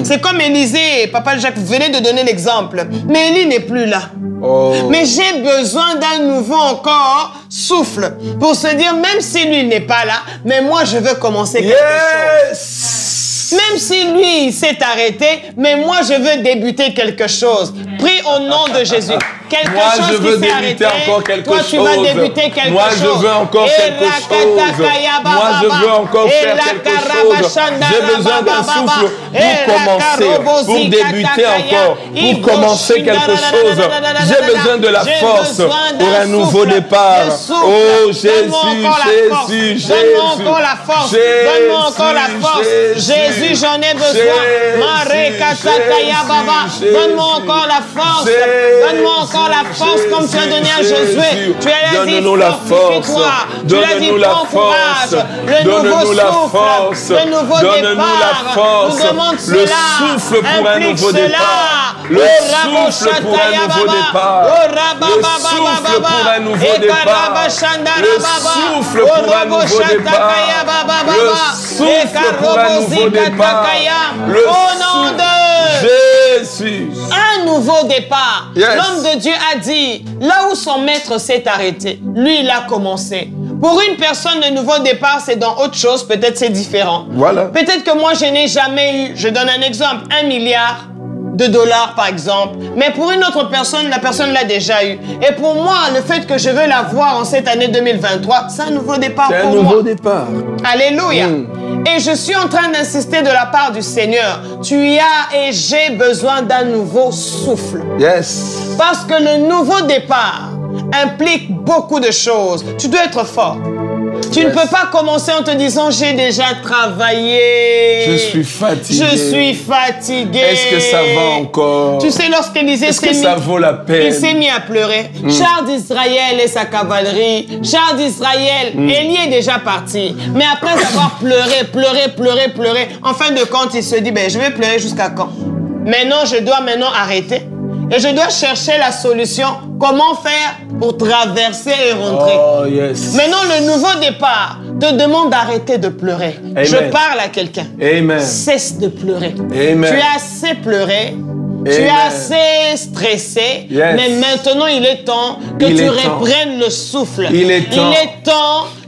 Speaker 2: C'est comme Élisée, Papa Jacques, vous venez de donner l'exemple. Mais Élie n'est plus là.
Speaker 1: Oh.
Speaker 2: Mais j'ai besoin d'un nouveau encore souffle pour se dire, même si lui n'est pas là, mais moi je veux commencer quelque chose. Même si lui il s'est arrêté, mais moi je veux débuter quelque chose. Prie au nom de Jésus. Quelque chose
Speaker 1: je veux
Speaker 2: qui s'est
Speaker 1: débuter
Speaker 2: arrêté,
Speaker 1: encore quelque
Speaker 2: toi, tu vas
Speaker 1: chose.
Speaker 2: débuter quelque
Speaker 1: Moi,
Speaker 2: chose.
Speaker 1: je veux encore quelque chose. Moi, je veux encore faire quelque chose. J'ai besoin d'un souffle pour commencer, pour débuter encore, pour commencer quelque chose. J'ai besoin de la force pour un nouveau départ. Oh, Jésus, Jésus, Jésus.
Speaker 2: Donne-moi encore la force. Donne-moi encore la force. Jésus, j'en ai besoin. Donne-moi encore la force. Donne-moi encore la force comme tu as donné à Josué. Tu as dit,
Speaker 1: donne-nous la force.
Speaker 2: Tu as dit, prends courage. Le nouveau souffle, le nouveau départ. Nous demande cela.
Speaker 1: Le souffle pour un nouveau départ. Le souffle pour un nouveau départ. Le souffle pour un nouveau départ. Le souffle pour un nouveau départ. Le souffle pour un nouveau départ.
Speaker 2: Au nom de
Speaker 1: Jésus.
Speaker 2: Un nouveau départ.
Speaker 1: Yes.
Speaker 2: L'homme de Dieu a dit, là où son maître s'est arrêté, lui, il a commencé. Pour une personne, le nouveau départ, c'est dans autre chose. Peut-être c'est différent.
Speaker 1: Voilà.
Speaker 2: Peut-être que moi, je n'ai jamais eu, je donne un exemple, 1 milliard de dollars, par exemple. Mais pour une autre personne, la personne l'a déjà eu. Et pour moi, le fait que je veux l'avoir en cette année 2023, c'est un nouveau départ pour moi.
Speaker 1: C'est un nouveau départ.
Speaker 2: Alléluia. Et je suis en train d'insister de la part du Seigneur. Tu as et j'ai besoin d'un nouveau souffle.
Speaker 1: Yes.
Speaker 2: Parce que le nouveau départ implique beaucoup de choses. Tu dois être fort. Tu ne peux pas commencer en te disant, j'ai déjà travaillé.
Speaker 1: Je suis fatigué.
Speaker 2: Je suis fatigué.
Speaker 1: Est-ce que ça va encore?
Speaker 2: Tu sais, lorsqu'Élisée
Speaker 1: s'est mis... Est-ce que ça vaut la peine?
Speaker 2: Il s'est mis à pleurer. Char d'Israël et sa cavalerie. Char d'Israël. Élie est déjà parti. Mais après avoir pleuré, en fin de compte, il se dit, ben, je vais pleurer jusqu'à quand? Maintenant, je dois arrêter. Et je dois chercher la solution. Comment faire pour traverser et rentrer?
Speaker 1: Oh, yes.
Speaker 2: Maintenant, le nouveau départ te demande d'arrêter de pleurer.
Speaker 1: Amen.
Speaker 2: Je parle à quelqu'un.
Speaker 1: Amen.
Speaker 2: Cesse de pleurer.
Speaker 1: Amen.
Speaker 2: Tu as assez pleuré.
Speaker 1: Amen.
Speaker 2: Tu es assez stressé.
Speaker 1: Yes.
Speaker 2: Mais maintenant, il est temps que tu reprennes le souffle.
Speaker 1: Il est temps.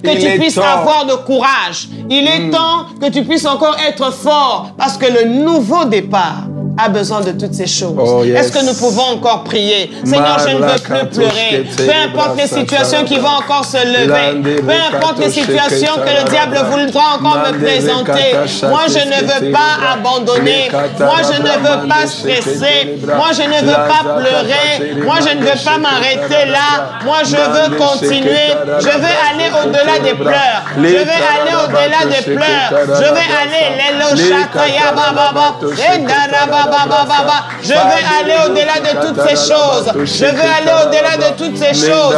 Speaker 2: Que tu puisses avoir de courage. Il est temps que tu puisses encore être fort. Parce que le nouveau départ a besoin de toutes ces choses.
Speaker 1: Oh, yes.
Speaker 2: Est-ce que nous pouvons encore prier? Seigneur, je ne veux plus pleurer. Peu importe les situations qui vont encore se lever. Peu importe les situations que le diable voudra encore me présenter. Moi, je ne veux pas abandonner. Moi, je ne veux pas stresser. Moi, je ne veux pas pleurer. Moi, je ne veux pas m'arrêter là. Moi, je veux continuer. Je veux aller au-delà des pleurs. Je vais aller au-delà des pleurs. Je vais aller je vais aller au-delà de toutes ces choses. Je vais aller au-delà de toutes ces choses.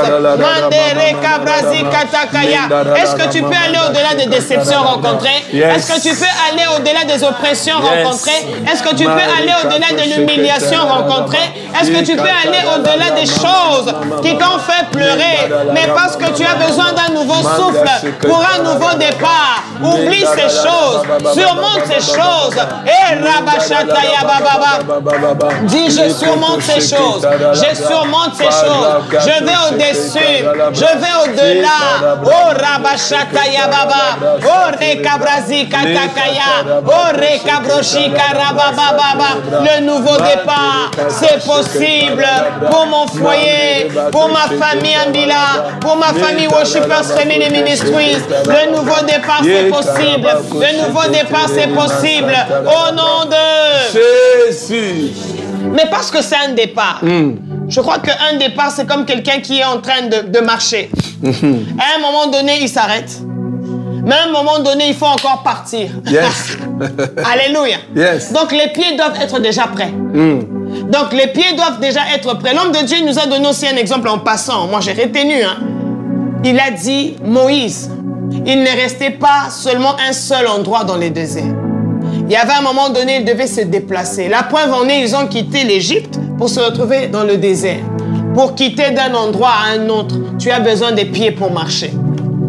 Speaker 2: Est-ce que tu peux aller au-delà des déceptions rencontrées? Est-ce que tu peux aller au-delà des oppressions rencontrées? Est-ce que tu peux aller au-delà de l'humiliation rencontrée? Est-ce que tu peux aller au-delà des choses qui t'ont fait pleurer? Mais parce que tu as besoin d'un nouveau souffle pour un nouveau départ. Oublie ces choses. Surmonte ces choses. Et dis, je surmonte ces choses. Je surmonte ces choses. Je vais au-dessus. Je vais au-delà. Oh Rabashataya Baba. Oh Rekabrazi Katakaya. Oh Rekabroshi Karababa. Le nouveau départ, c'est possible pour mon foyer, pour ma famille Ambila, pour ma famille Worshippers Family Ministries. Le nouveau départ, c'est possible. Le nouveau départ, c'est possible. Au nom de
Speaker 1: Jésus.
Speaker 2: Mais parce que c'est un départ. Je crois qu'un départ, c'est comme quelqu'un qui est en train de marcher. À un moment donné, il s'arrête. Mais à un moment donné, il faut encore partir.
Speaker 1: Yes.
Speaker 2: Alléluia.
Speaker 1: Yes.
Speaker 2: Donc, les pieds doivent être déjà prêts. Donc, les pieds doivent déjà être prêts. L'homme de Dieu nous a donné aussi un exemple en passant. Moi, j'ai retenu. Il a dit, Moïse, il ne restait pas seulement un seul endroit dans les déserts. Il y avait un moment donné, il devait se déplacer. La preuve en est, ils ont quitté l'Égypte pour se retrouver dans le désert. Pour quitter d'un endroit à un autre, tu as besoin des pieds pour marcher.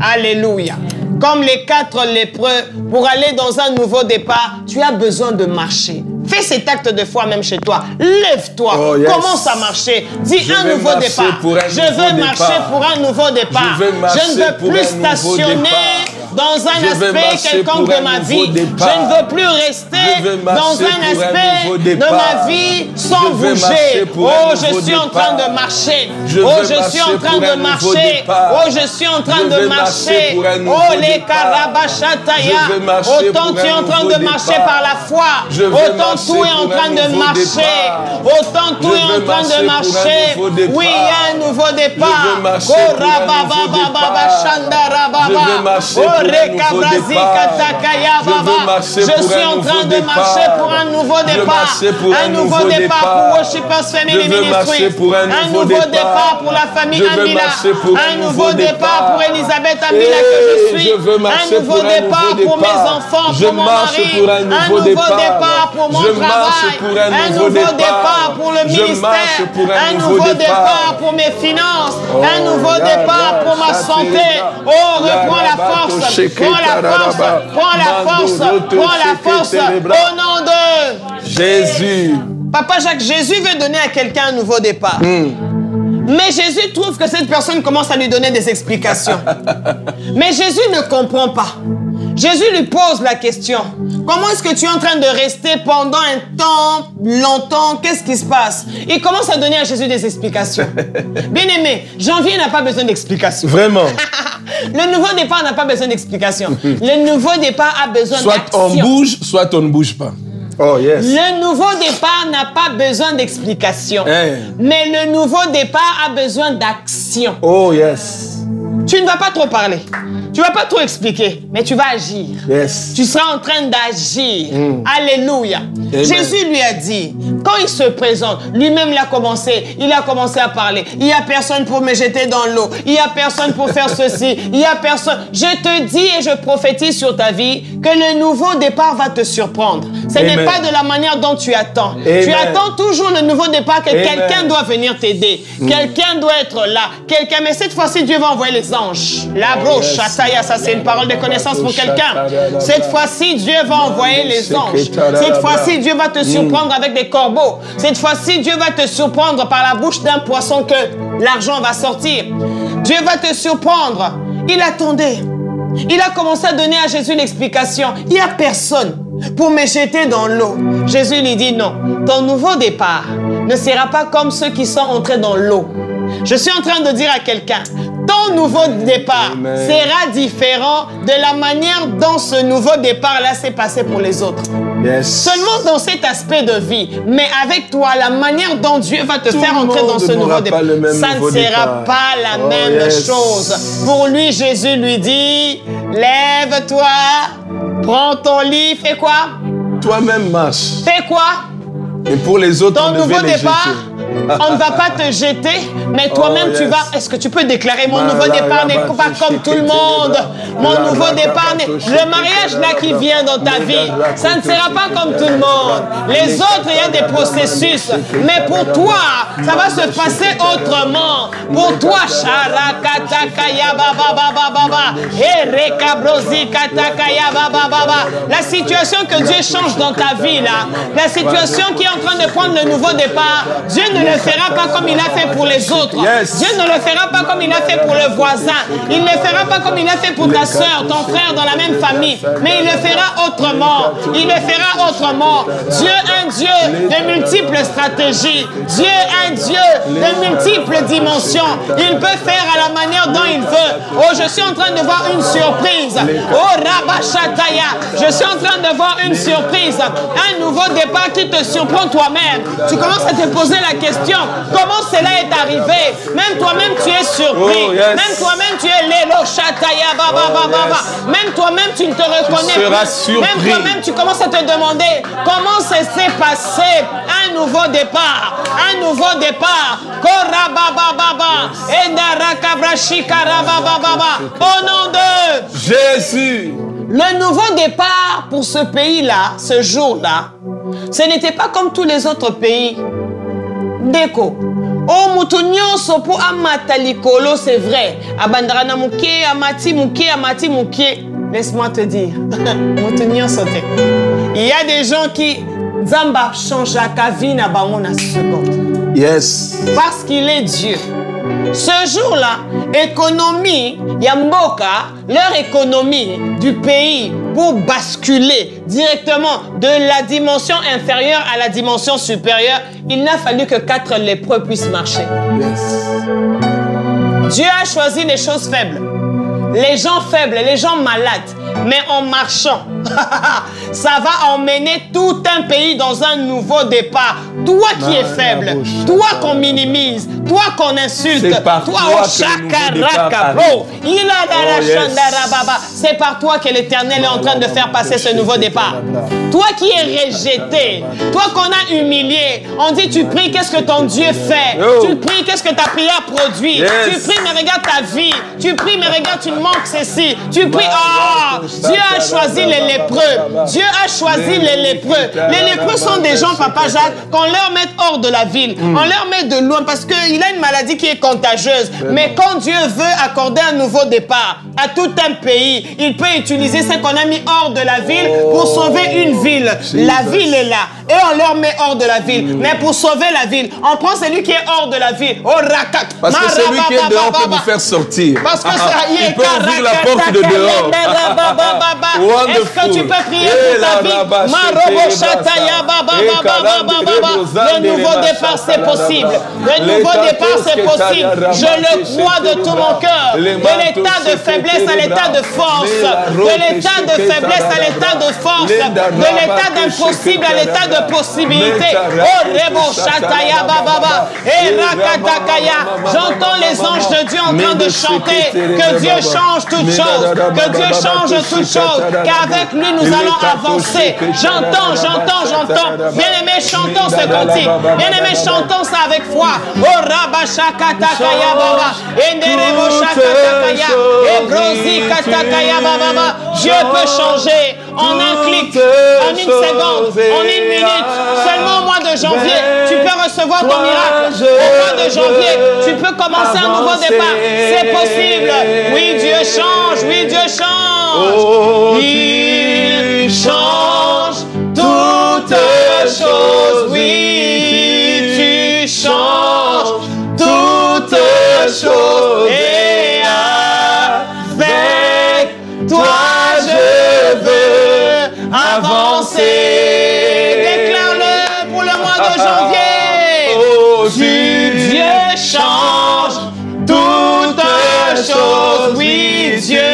Speaker 2: Alléluia. comme les 4 lépreux, pour aller dans un nouveau départ, tu as besoin de marcher. Fais cet acte de foi même chez toi. Lève-toi.
Speaker 1: Oh, yes.
Speaker 2: Commence à marcher. Dis
Speaker 1: Je
Speaker 2: un
Speaker 1: vais
Speaker 2: nouveau
Speaker 1: marcher
Speaker 2: départ.
Speaker 1: pour un
Speaker 2: Je
Speaker 1: nouveau
Speaker 2: veux marcher
Speaker 1: départ.
Speaker 2: pour un nouveau départ.
Speaker 1: Je vais marcher
Speaker 2: Je ne veux
Speaker 1: pour
Speaker 2: plus
Speaker 1: un nouveau
Speaker 2: stationner
Speaker 1: départ.
Speaker 2: dans un
Speaker 1: Je vais
Speaker 2: aspect
Speaker 1: marcher
Speaker 2: quelconque
Speaker 1: pour
Speaker 2: de
Speaker 1: un
Speaker 2: ma
Speaker 1: nouveau
Speaker 2: vie.
Speaker 1: départ.
Speaker 2: Je ne veux plus rester
Speaker 1: Je vais marcher
Speaker 2: dans un
Speaker 1: pour un
Speaker 2: aspect
Speaker 1: nouveau
Speaker 2: de
Speaker 1: départ.
Speaker 2: ma vie sans
Speaker 1: Je vais marcher
Speaker 2: bouger.
Speaker 1: pour
Speaker 2: Oh,
Speaker 1: un
Speaker 2: je
Speaker 1: nouveau
Speaker 2: suis en train
Speaker 1: départ.
Speaker 2: de marcher.
Speaker 1: Je
Speaker 2: Oh,
Speaker 1: vais
Speaker 2: je suis en
Speaker 1: marcher
Speaker 2: train
Speaker 1: pour
Speaker 2: de
Speaker 1: un nouveau
Speaker 2: marcher.
Speaker 1: départ.
Speaker 2: Oh, je suis en train
Speaker 1: Je
Speaker 2: de
Speaker 1: vais
Speaker 2: marcher.
Speaker 1: marcher pour un nouveau
Speaker 2: Oh, les
Speaker 1: départ.
Speaker 2: carabachataya.
Speaker 1: Je vais marcher
Speaker 2: Autant
Speaker 1: pour
Speaker 2: tu es
Speaker 1: un
Speaker 2: en train
Speaker 1: nouveau
Speaker 2: de marcher
Speaker 1: départ.
Speaker 2: par la foi.
Speaker 1: Je vais
Speaker 2: Autant
Speaker 1: marcher
Speaker 2: tout est en
Speaker 1: pour
Speaker 2: train
Speaker 1: un
Speaker 2: de
Speaker 1: nouveau
Speaker 2: marcher.
Speaker 1: départ.
Speaker 2: Autant tout
Speaker 1: Je
Speaker 2: est en
Speaker 1: vais
Speaker 2: train de
Speaker 1: marcher pour un
Speaker 2: marcher.
Speaker 1: nouveau départ.
Speaker 2: Oui, il y a un nouveau départ.
Speaker 1: Je vais marcher pour un nouveau départ. Je vais marcher pour un nouveau départ.
Speaker 2: Je suis en train de marcher pour un nouveau départ. Un nouveau départ pour Worshipers Family Ministry. Un nouveau départ pour la famille Amila. Un nouveau départ pour Elisabeth Amila que je suis. Un nouveau départ pour mes enfants, pour mon mari. Un nouveau départ pour mon travail. Un nouveau départ pour le ministère. Un nouveau départ pour mes finances. Un nouveau départ pour ma santé. Oh, reprends la force. Prends la force. Prends la force. Prends la force. Au nom de
Speaker 1: Jésus.
Speaker 2: Papa Jacques, Jésus veut donner à quelqu'un un nouveau départ. Mais Jésus trouve que cette personne commence à lui donner des explications. Mais Jésus ne comprend pas. Jésus lui pose la question. Comment est-ce que tu es en train de rester pendant un temps, longtemps? Qu'est-ce qui se passe? Il commence à donner à Jésus des explications. Bien-aimé, janvier n'a pas besoin d'explications.
Speaker 1: Vraiment.
Speaker 2: Le nouveau départ n'a pas besoin d'explications. Le nouveau départ a besoin
Speaker 1: Soit
Speaker 2: d'action.
Speaker 1: on bouge, soit on ne bouge pas. Oh yes.
Speaker 2: Le nouveau départ n'a pas besoin d'explication. Mais le nouveau départ a besoin d'action.
Speaker 1: Oh yes.
Speaker 2: Tu ne vas pas trop parler. Tu ne vas pas trop expliquer, mais tu vas agir.
Speaker 1: Yes.
Speaker 2: Tu seras en train d'agir. Alléluia.
Speaker 1: Amen.
Speaker 2: Jésus lui a dit, quand il se présente, lui-même il a commencé à parler. Il n'y a personne pour me jeter dans l'eau. Il n'y a personne pour faire ceci. Il n'y a personne. Je te dis et je prophétise sur ta vie que le nouveau départ va te surprendre. Ce n'est pas de la manière dont tu attends.
Speaker 1: Amen.
Speaker 2: Tu attends toujours le nouveau départ que quelqu'un doit venir t'aider. Quelqu'un doit être là. Mais cette fois-ci, Dieu va envoyer les anges. La broche, ça c'est une parole de connaissance pour quelqu'un. Cette fois-ci, Dieu va envoyer les anges. Cette fois-ci, Dieu va te surprendre avec des corbeaux. Cette fois-ci, Dieu va te surprendre par la bouche d'un poisson que l'argent va sortir. Dieu va te surprendre. Il attendait. Il a commencé à donner à Jésus l'explication. Il n'y a personne pour me jeter dans l'eau. Jésus lui dit non. Ton nouveau départ ne sera pas comme ceux qui sont entrés dans l'eau. Je suis en train de dire à quelqu'un, ton nouveau départ sera différent de la manière dont ce nouveau départ-là s'est passé pour les autres.
Speaker 1: Yes.
Speaker 2: Seulement dans cet aspect de vie, mais avec toi, la manière dont Dieu va te faire entrer dans ce nouveau départ, ça ne sera pas la même chose. Pour lui, Jésus lui dit, lève-toi, prends ton lit, fais quoi?
Speaker 1: Toi-même marche.
Speaker 2: Fais quoi?
Speaker 1: Et pour les autres,
Speaker 2: ton
Speaker 1: on devait
Speaker 2: nouveau
Speaker 1: les
Speaker 2: départ,
Speaker 1: jeter.
Speaker 2: on ne va pas te jeter, mais toi-même tu vas... Est-ce que tu peux déclarer mon nouveau départ n'est pas comme tout le monde? Mon nouveau départ n'est... Le mariage là qui vient dans ta vie, ça ne sera pas comme tout le monde. Les autres, il y a des processus. Mais pour toi, ça va se passer autrement. Pour toi, la situation que Dieu change dans ta vie là, la situation qui est en train de prendre le nouveau départ, Dieu ne le fera pas comme il a fait pour les autres. Dieu ne le fera pas comme il a fait pour le voisin. Il ne le fera pas comme il a fait pour ta soeur, ton frère dans la même famille. Mais il le fera autrement. Il le fera autrement. Dieu est un Dieu de multiples stratégies. Dieu est un Dieu de multiples dimensions. Il peut faire à la manière dont il veut. Oh, je suis en train de voir une surprise. Oh, Rabashataya. Je suis en train de voir une surprise. Un nouveau départ qui te surprend toi-même. Tu commences à te poser la question, comment cela est arrivé? Même toi-même, tu es surpris. Même toi-même, tu es l'élo chataya baba. Même toi-même, tu ne te reconnais plus. Même toi-même, tu commences à te demander comment ça s'est passé. Un nouveau départ. Un nouveau départ. Au nom de
Speaker 1: Jésus.
Speaker 2: Le nouveau départ pour ce pays-là, ce jour-là, ce n'était pas comme tous les autres pays. Deko. Oh, mutunyo sopo amata likolo, c'est vrai. Abandara na muke, amati muke. laisse-moi te dire, il y a des gens qui Zamba change la vie na bango na seconde.
Speaker 1: Yes.
Speaker 2: Parce qu'il est Dieu. Ce jour-là, économie, Yamboka, leur économie du pays pour basculer directement de la dimension inférieure à la dimension supérieure, il n'a fallu que 4 lépreux puissent marcher.
Speaker 1: Yes.
Speaker 2: Dieu a choisi les choses faibles, les gens faibles, les gens malades, mais en marchant, ça va emmener tout un pays dans un nouveau départ. Toi qui es faible, toi qu'on minimise, toi qu'on insulte, toi au chakaraka, bro. C'est par toi que l'Éternel est en train de faire passer ce nouveau départ. Toi qui es rejeté, toi qu'on a humilié, on dit tu pries, qu'est-ce que ton Dieu fait? Tu pries, qu'est-ce que ta prière produit? Tu pries, mais regarde ta vie. Tu pries, mais regarde, tu manques ceci. Tu pries, Dieu a choisi les lépreux. Dieu a choisi les lépreux. Les lépreux sont des gens, Papa Jacques, qu'on leur met hors de la ville. On leur met de loin parce qu'il a une maladie qui est contagieuse. Mais quand Dieu veut accorder un nouveau départ à tout un pays, il peut utiliser ce qu'on a mis hors de la ville pour sauver une ville. La ville est là. Et on leur met hors de la ville. Mais pour sauver la ville, on prend celui qui est hors de la ville.
Speaker 1: Parce que celui qui est dehors peut vous faire sortir.
Speaker 2: Parce que ça y est.
Speaker 1: Il peut ouvrir la porte de dehors.
Speaker 2: Est-ce que tu peux prier pour ta vie? Le nouveau départ, c'est possible. Le nouveau départ, c'est possible. Je le crois de tout mon cœur. De l'état de faiblesse à l'état de force. De l'état de faiblesse à l'état de force. De l'état d'impossible à l'état de possibilité. Oh, Rebo Shataya Baba. Et Rakatakaya. J'entends les anges de Dieu en train de chanter que Dieu change toutes choses. Que Dieu change toutes choses. Qu'avec lui, nous allons avancer. J'entends. Bien-aimés, chantons ce cantique. Bien-aimés, chantons ça avec foi. Oh, Rabashakatakaya Baba. Enderebo Shakatakaya. Ebrosi Katakaya Baba. Dieu peut changer en un clic, en une seconde, en une minute. Seulement au mois de janvier, tu peux recevoir ton miracle. Au mois de janvier, tu peux commencer un nouveau départ. C'est possible. Oui, Dieu change. Oui, Dieu change. Il change toutes choses. Oui, tu changes toutes choses. Et avec toi, je veux avancer. Déclare-le pour le mois de janvier. Dieu change toutes choses. Oui, Dieu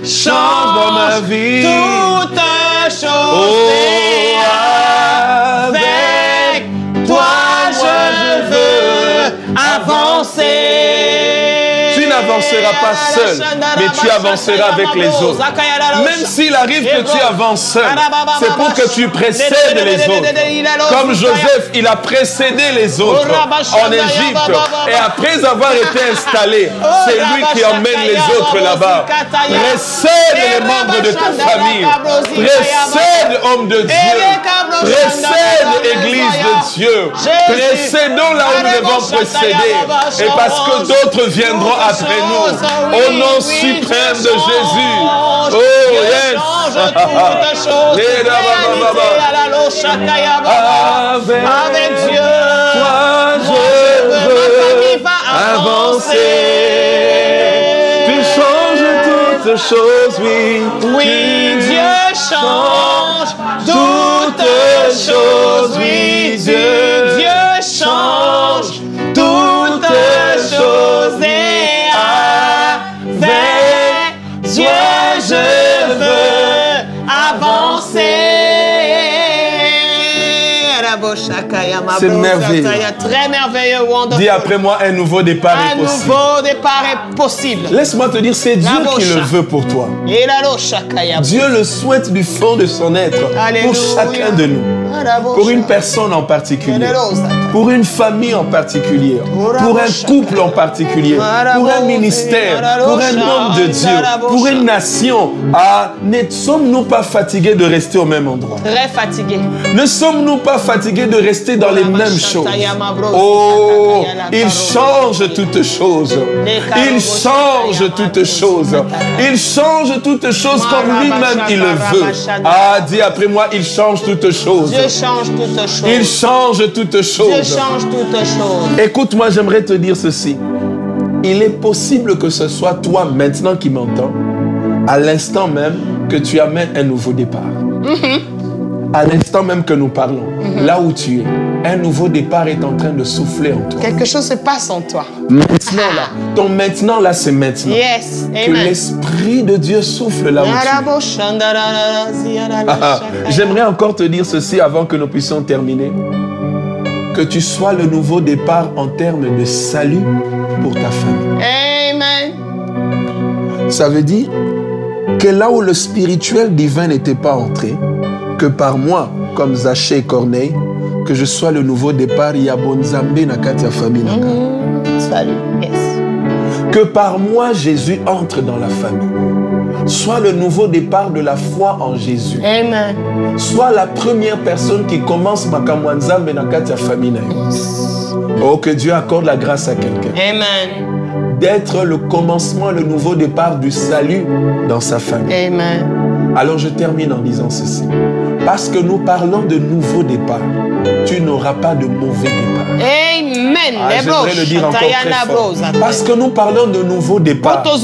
Speaker 2: change
Speaker 1: dans ma vie
Speaker 2: toutes choses. Et avec toi, je veux avancer.
Speaker 1: Tu n'avanceras pas seul, mais tu avanceras avec les autres. Même s'il arrive que tu avances seul, c'est pour que tu précèdes les autres. Comme Joseph, il a précédé les autres en Égypte. Et après avoir été installé, c'est lui qui emmène les autres là-bas. Précède les membres de ta famille. Précède homme de Dieu. Précède Église de Dieu. Précédons là où nous devons précéder. Et parce que d'autres viendront après nous. Au nom suprême de Jésus. Oh yes.
Speaker 2: Avec Dieu,
Speaker 1: toi je veux avancer. Tu changes toutes choses, oui.
Speaker 2: Oui, Dieu change toutes choses. Oui, Dieu change toutes choses. Et avec Dieu, je veux avancer.
Speaker 1: C'est merveilleux.
Speaker 2: Très merveilleux, wonderful.
Speaker 1: Dis après moi, un nouveau départ est possible.
Speaker 2: Un nouveau départ est possible.
Speaker 1: Laisse-moi te dire, c'est Dieu qui le veut pour toi. Dieu le souhaite du fond de son être pour chacun de nous. Pour une personne en particulier. Pour une famille en particulier. Pour un couple en particulier. Pour un ministère. Pour un homme de Dieu. Pour une nation. Ne sommes-nous pas fatigués de rester au même endroit?
Speaker 2: Très fatigués.
Speaker 1: Ne sommes-nous pas fatigués de rester dans les mêmes choses. Oh, il change toutes choses. Il change toutes choses. Il change toutes choses comme lui-même il le veut. Ah, dis après moi, il change toutes choses.
Speaker 2: Dieu change toutes choses.
Speaker 1: Il change toutes
Speaker 2: Dieu
Speaker 1: choses.
Speaker 2: change toutes choses.
Speaker 1: Écoute-moi, j'aimerais te dire ceci. Il est possible que ce soit toi maintenant qui m'entends, à l'instant même que tu amènes un nouveau départ. À l'instant même que nous parlons, là où tu es, un nouveau départ est en train de souffler en toi.
Speaker 2: Quelque chose se passe en toi.
Speaker 1: Maintenant là, ton maintenant là, c'est maintenant.
Speaker 2: Yes.
Speaker 1: Que
Speaker 2: Amen.
Speaker 1: l'Esprit de Dieu souffle là où tu es. J'aimerais encore te dire ceci avant que nous puissions terminer. Que tu sois le nouveau départ en termes de salut pour ta famille.
Speaker 2: Amen.
Speaker 1: Ça veut dire que là où le spirituel divin n'était pas entré, que par moi, comme Zaché et Corneille, que je sois le nouveau départ, Yabonzambe Nakatia famille.
Speaker 2: Salut. Yes.
Speaker 1: Que par moi, Jésus entre dans la famille. Soit le nouveau départ de la foi en Jésus.
Speaker 2: Amen.
Speaker 1: Soit la première personne qui commence Makamwanzambe Nakatia famille. Oh, que Dieu accorde la grâce à quelqu'un.
Speaker 2: Amen.
Speaker 1: D'être le commencement, le nouveau départ du salut dans sa famille.
Speaker 2: Amen.
Speaker 1: Alors je termine en disant ceci. Parce que nous parlons de nouveau départ, tu n'auras pas de mauvais départ.
Speaker 2: Amen.
Speaker 1: J'aimerais le dire encore très fort. Parce que nous parlons de nouveau départ. Toi,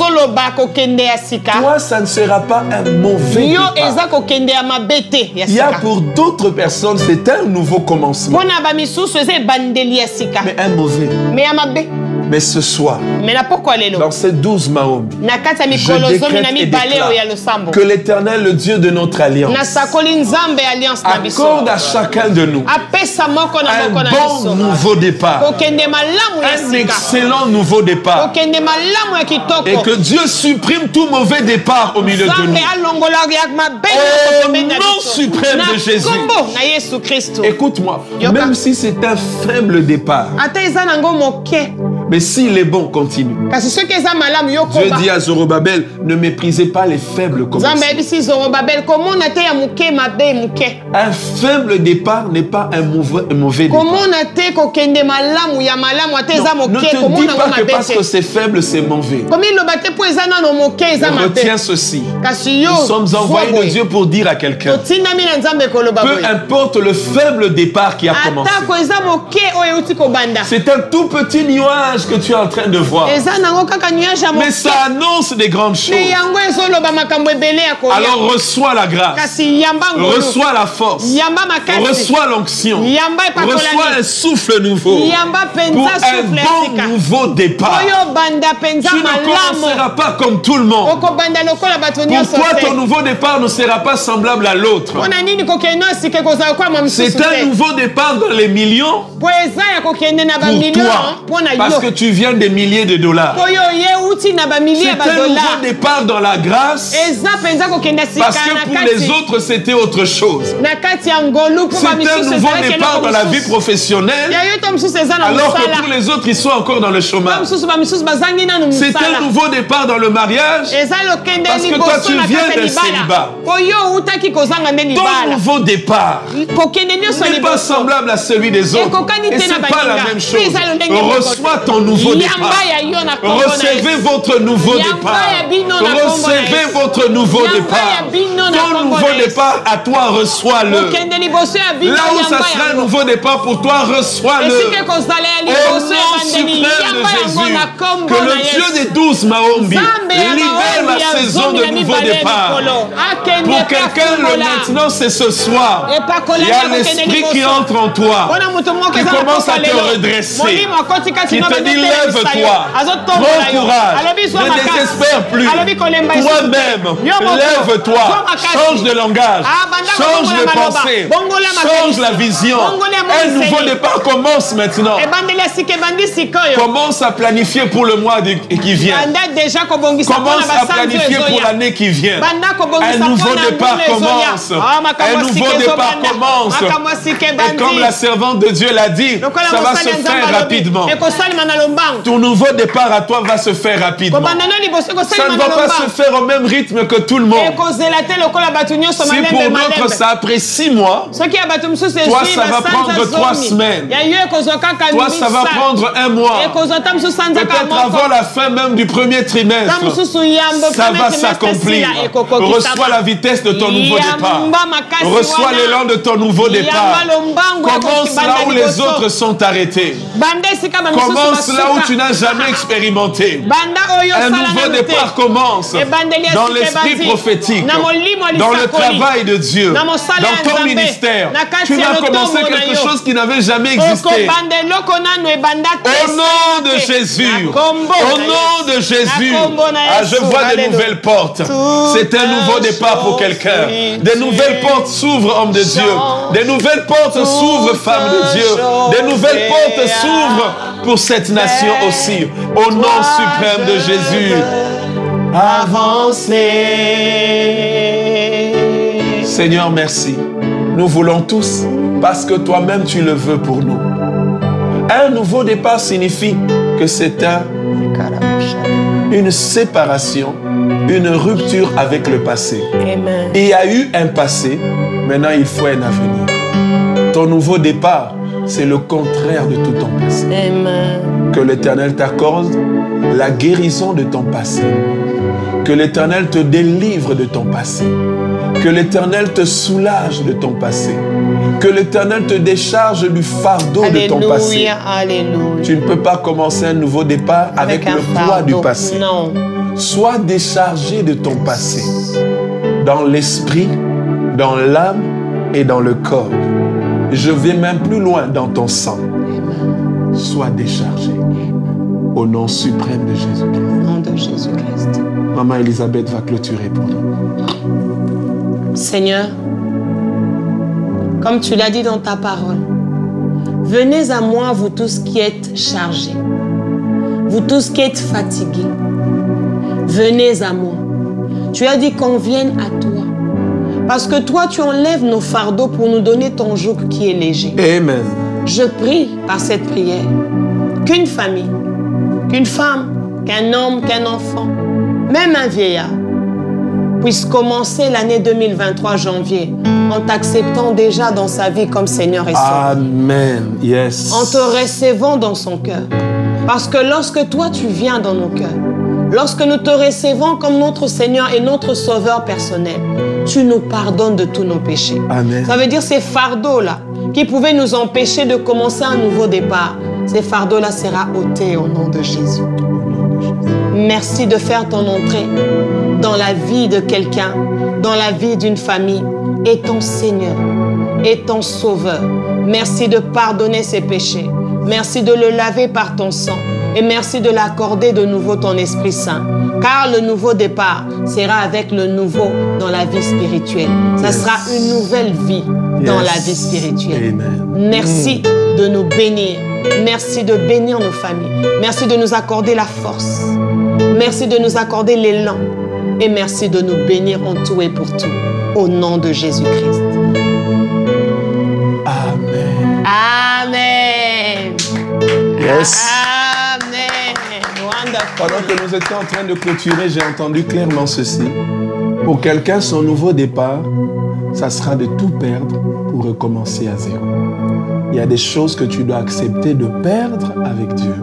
Speaker 1: ça ne sera pas un mauvais départ. Il y a pour d'autres personnes, c'est un nouveau commencement. Mais un mauvais. Mais ce soir, dans ces 12 Maombi, je décrète et déclare que l'Éternel, le Dieu de notre alliance, accorde à chacun de nous un bon nouveau départ, un excellent nouveau départ, et que Dieu supprime tout mauvais départ au milieu de nous. Au nom suprême de Jésus. Écoute-moi, même si c'est un faible départ, mais s'il est bon, continue. Dieu dit à Zorobabel, ne méprisez pas les faibles commencements. Un faible départ n'est pas un mauvais départ. Ne te dis pas que parce que c'est faible, c'est mauvais. Retiens ceci. Nous sommes envoyés de Dieu pour dire à quelqu'un, peu importe le faible départ qui a commencé, c'est un tout petit nuage que tu es en train de voir. Mais ça annonce des grandes choses. Alors reçois la grâce. Reçois la force. Reçois l'onction. Reçois un souffle nouveau. Pour un bon nouveau départ. Tu ne commenceras pas comme tout le monde. Pourquoi ton nouveau départ ne sera pas semblable à l'autre? C'est un nouveau départ dans les millions pour toi. Parce que tu viens des milliers de dollars. C'est un nouveau départ dans la grâce. Parce que pour les autres, c'était autre chose. C'est un nouveau départ dans la vie professionnelle. Alors que pour les autres, ils sont encore dans le chômage. C'est un nouveau départ dans le mariage. Parce que toi, tu viens d'un célibat. Ton nouveau départ n'est pas semblable à celui des autres. Et ce n'est pas la même chose. Reçois ton nouveau départ. Recevez votre nouveau départ. Recevez votre nouveau départ. Ton nouveau départ à toi, reçois-le. Là où ça sera un nouveau départ pour toi, reçois-le. Au nom suprême de Jésus, que le Dieu des 12 Maombi libère la saison de nouveau départ. Pour quelqu'un, le maintenant, c'est ce soir. Il y a l'esprit qui entre en toi, qui commence à te redresser, qui te dit lève-toi, prends courage, ne désespère plus. Toi-même, lève-toi, change de langage, change de pensée, change la vision. Un nouveau départ commence maintenant. Commence Commence à planifier pour le mois qui vient. Commence à planifier pour l'année qui vient. Un nouveau départ commence. Un nouveau départ commence. Et comme la servante de Dieu l'a dit, ça va se faire rapidement. Ton nouveau départ à toi va se faire rapidement. Ça ne va pas se faire au même rythme que tout le monde. Si pour d'autres ça a pris 6 mois, toi ça va prendre 3 semaines. Toi ça va prendre 1 mois. Peut-être avant la fin même du premier trimestre, ça va s'accomplir. Reçois la vitesse de ton nouveau départ. Reçois l'élan de ton nouveau départ. Commence là où les autres sont arrêtés. Commence là où tu n'as jamais expérimenté. Un nouveau départ commence dans l'esprit prophétique, dans le travail de Dieu, dans ton ministère. Tu vas commencer quelque chose qui n'avait jamais existé. Au nom de Jésus, au nom de Jésus, je vois des nouvelles portes. C'est un nouveau départ pour quelqu'un. Des nouvelles portes s'ouvrent, homme de Dieu. Des nouvelles portes s'ouvrent, femme de Dieu. Des nouvelles portes s'ouvrent pour cette nation aussi. Au nom suprême de Jésus. Avancez. Seigneur, merci. Nous voulons tous, parce que toi-même tu le veux pour nous. Un nouveau départ signifie que c'est une séparation, une rupture avec le passé.
Speaker 2: Amen.
Speaker 1: Il y a eu un passé, maintenant il faut un avenir. Ton nouveau départ, c'est le contraire de tout ton passé.
Speaker 2: Amen.
Speaker 1: Que l'Éternel t'accorde la guérison de ton passé. Que l'Éternel te délivre de ton passé. Que l'Éternel te soulage de ton passé. Que l'Éternel te décharge du fardeau de ton passé.
Speaker 2: Alléluia.
Speaker 1: Tu ne peux pas commencer un nouveau départ avec le poids du passé.
Speaker 2: Non.
Speaker 1: Sois déchargé de ton passé. Dans l'esprit, dans l'âme et dans le corps. Je vais même plus loin dans ton sang. Sois déchargé. Au nom suprême de Jésus-Christ.
Speaker 2: Au nom de Jésus-Christ.
Speaker 1: Maman Elisabeth va clôturer pour nous.
Speaker 2: Seigneur, comme tu l'as dit dans ta parole, venez à moi, vous tous qui êtes chargés, vous tous qui êtes fatigués, venez à moi. Tu as dit qu'on vienne à toi, parce que toi, tu enlèves nos fardeaux pour nous donner ton joug qui est léger.
Speaker 1: Amen.
Speaker 2: Je prie par cette prière qu'une famille, qu'une femme, qu'un homme, qu'un enfant, même un vieillard, puisse commencer l'année 2023 janvier en t'acceptant déjà dans sa vie comme Seigneur et Sauveur.
Speaker 1: Amen. Yes.
Speaker 2: En te recevant dans son cœur. Parce que lorsque toi tu viens dans nos cœurs, lorsque nous te recevons comme notre Seigneur et notre Sauveur personnel, tu nous pardonnes de tous nos péchés.
Speaker 1: Amen.
Speaker 2: Ça veut dire ces fardeaux-là qui pouvaient nous empêcher de commencer un nouveau départ, ces fardeaux-là seront ôtés au nom de Jésus. Merci de faire ton entrée dans la vie de quelqu'un, dans la vie d'une famille, et ton Seigneur, et ton Sauveur. Merci de pardonner ses péchés. Merci de le laver par ton sang. Et merci de l'accorder de nouveau ton Esprit Saint. Car le nouveau départ sera avec le nouveau dans la vie spirituelle. Ça sera une nouvelle vie dans la vie spirituelle.
Speaker 1: Amen.
Speaker 2: Merci de nous bénir. Merci de bénir nos familles. Merci de nous accorder la force. Merci de nous accorder l'élan. Et merci de nous bénir en tout et pour tout. Au nom de Jésus-Christ.
Speaker 1: Amen.
Speaker 2: Amen.
Speaker 1: Yes.
Speaker 2: Amen. Wonderful.
Speaker 1: Pendant que nous étions en train de clôturer, j'ai entendu clairement ceci. Pour quelqu'un, son nouveau départ, ça sera de tout perdre pour recommencer à zéro. Il y a des choses que tu dois accepter de perdre avec Dieu.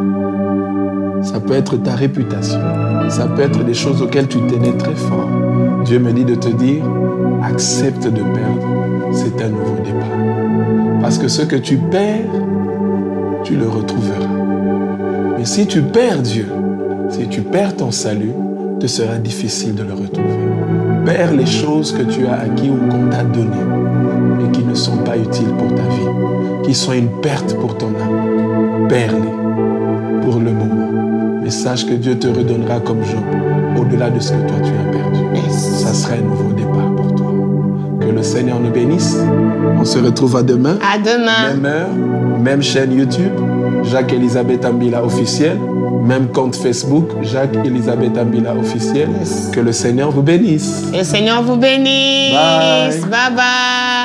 Speaker 1: Ça peut être ta réputation. Ça peut être des choses auxquelles tu tenais très fort. Dieu me dit de te dire, accepte de perdre. C'est un nouveau départ. Parce que ce que tu perds, tu le retrouveras. Mais si tu perds Dieu, si tu perds ton salut, te sera difficile de le retrouver. Perds les choses que tu as acquises ou qu'on t'a données, mais qui ne sont pas utiles pour ta vie, qui sont une perte pour ton âme. Perds-les pour le moment. Mais sache que Dieu te redonnera comme Job, au-delà de ce que toi tu as perdu. Ça sera un nouveau départ pour toi. Que le Seigneur nous bénisse. On se retrouve à demain.
Speaker 2: À demain.
Speaker 1: Même heure, même chaîne YouTube. Jacques Elisabeth Ambila officiel. Même compte Facebook, Jacques Elisabeth Ambila officiel.
Speaker 2: Yes.
Speaker 1: Que le Seigneur vous bénisse.
Speaker 2: Et le Seigneur vous bénisse.
Speaker 1: Bye.
Speaker 2: Bye bye.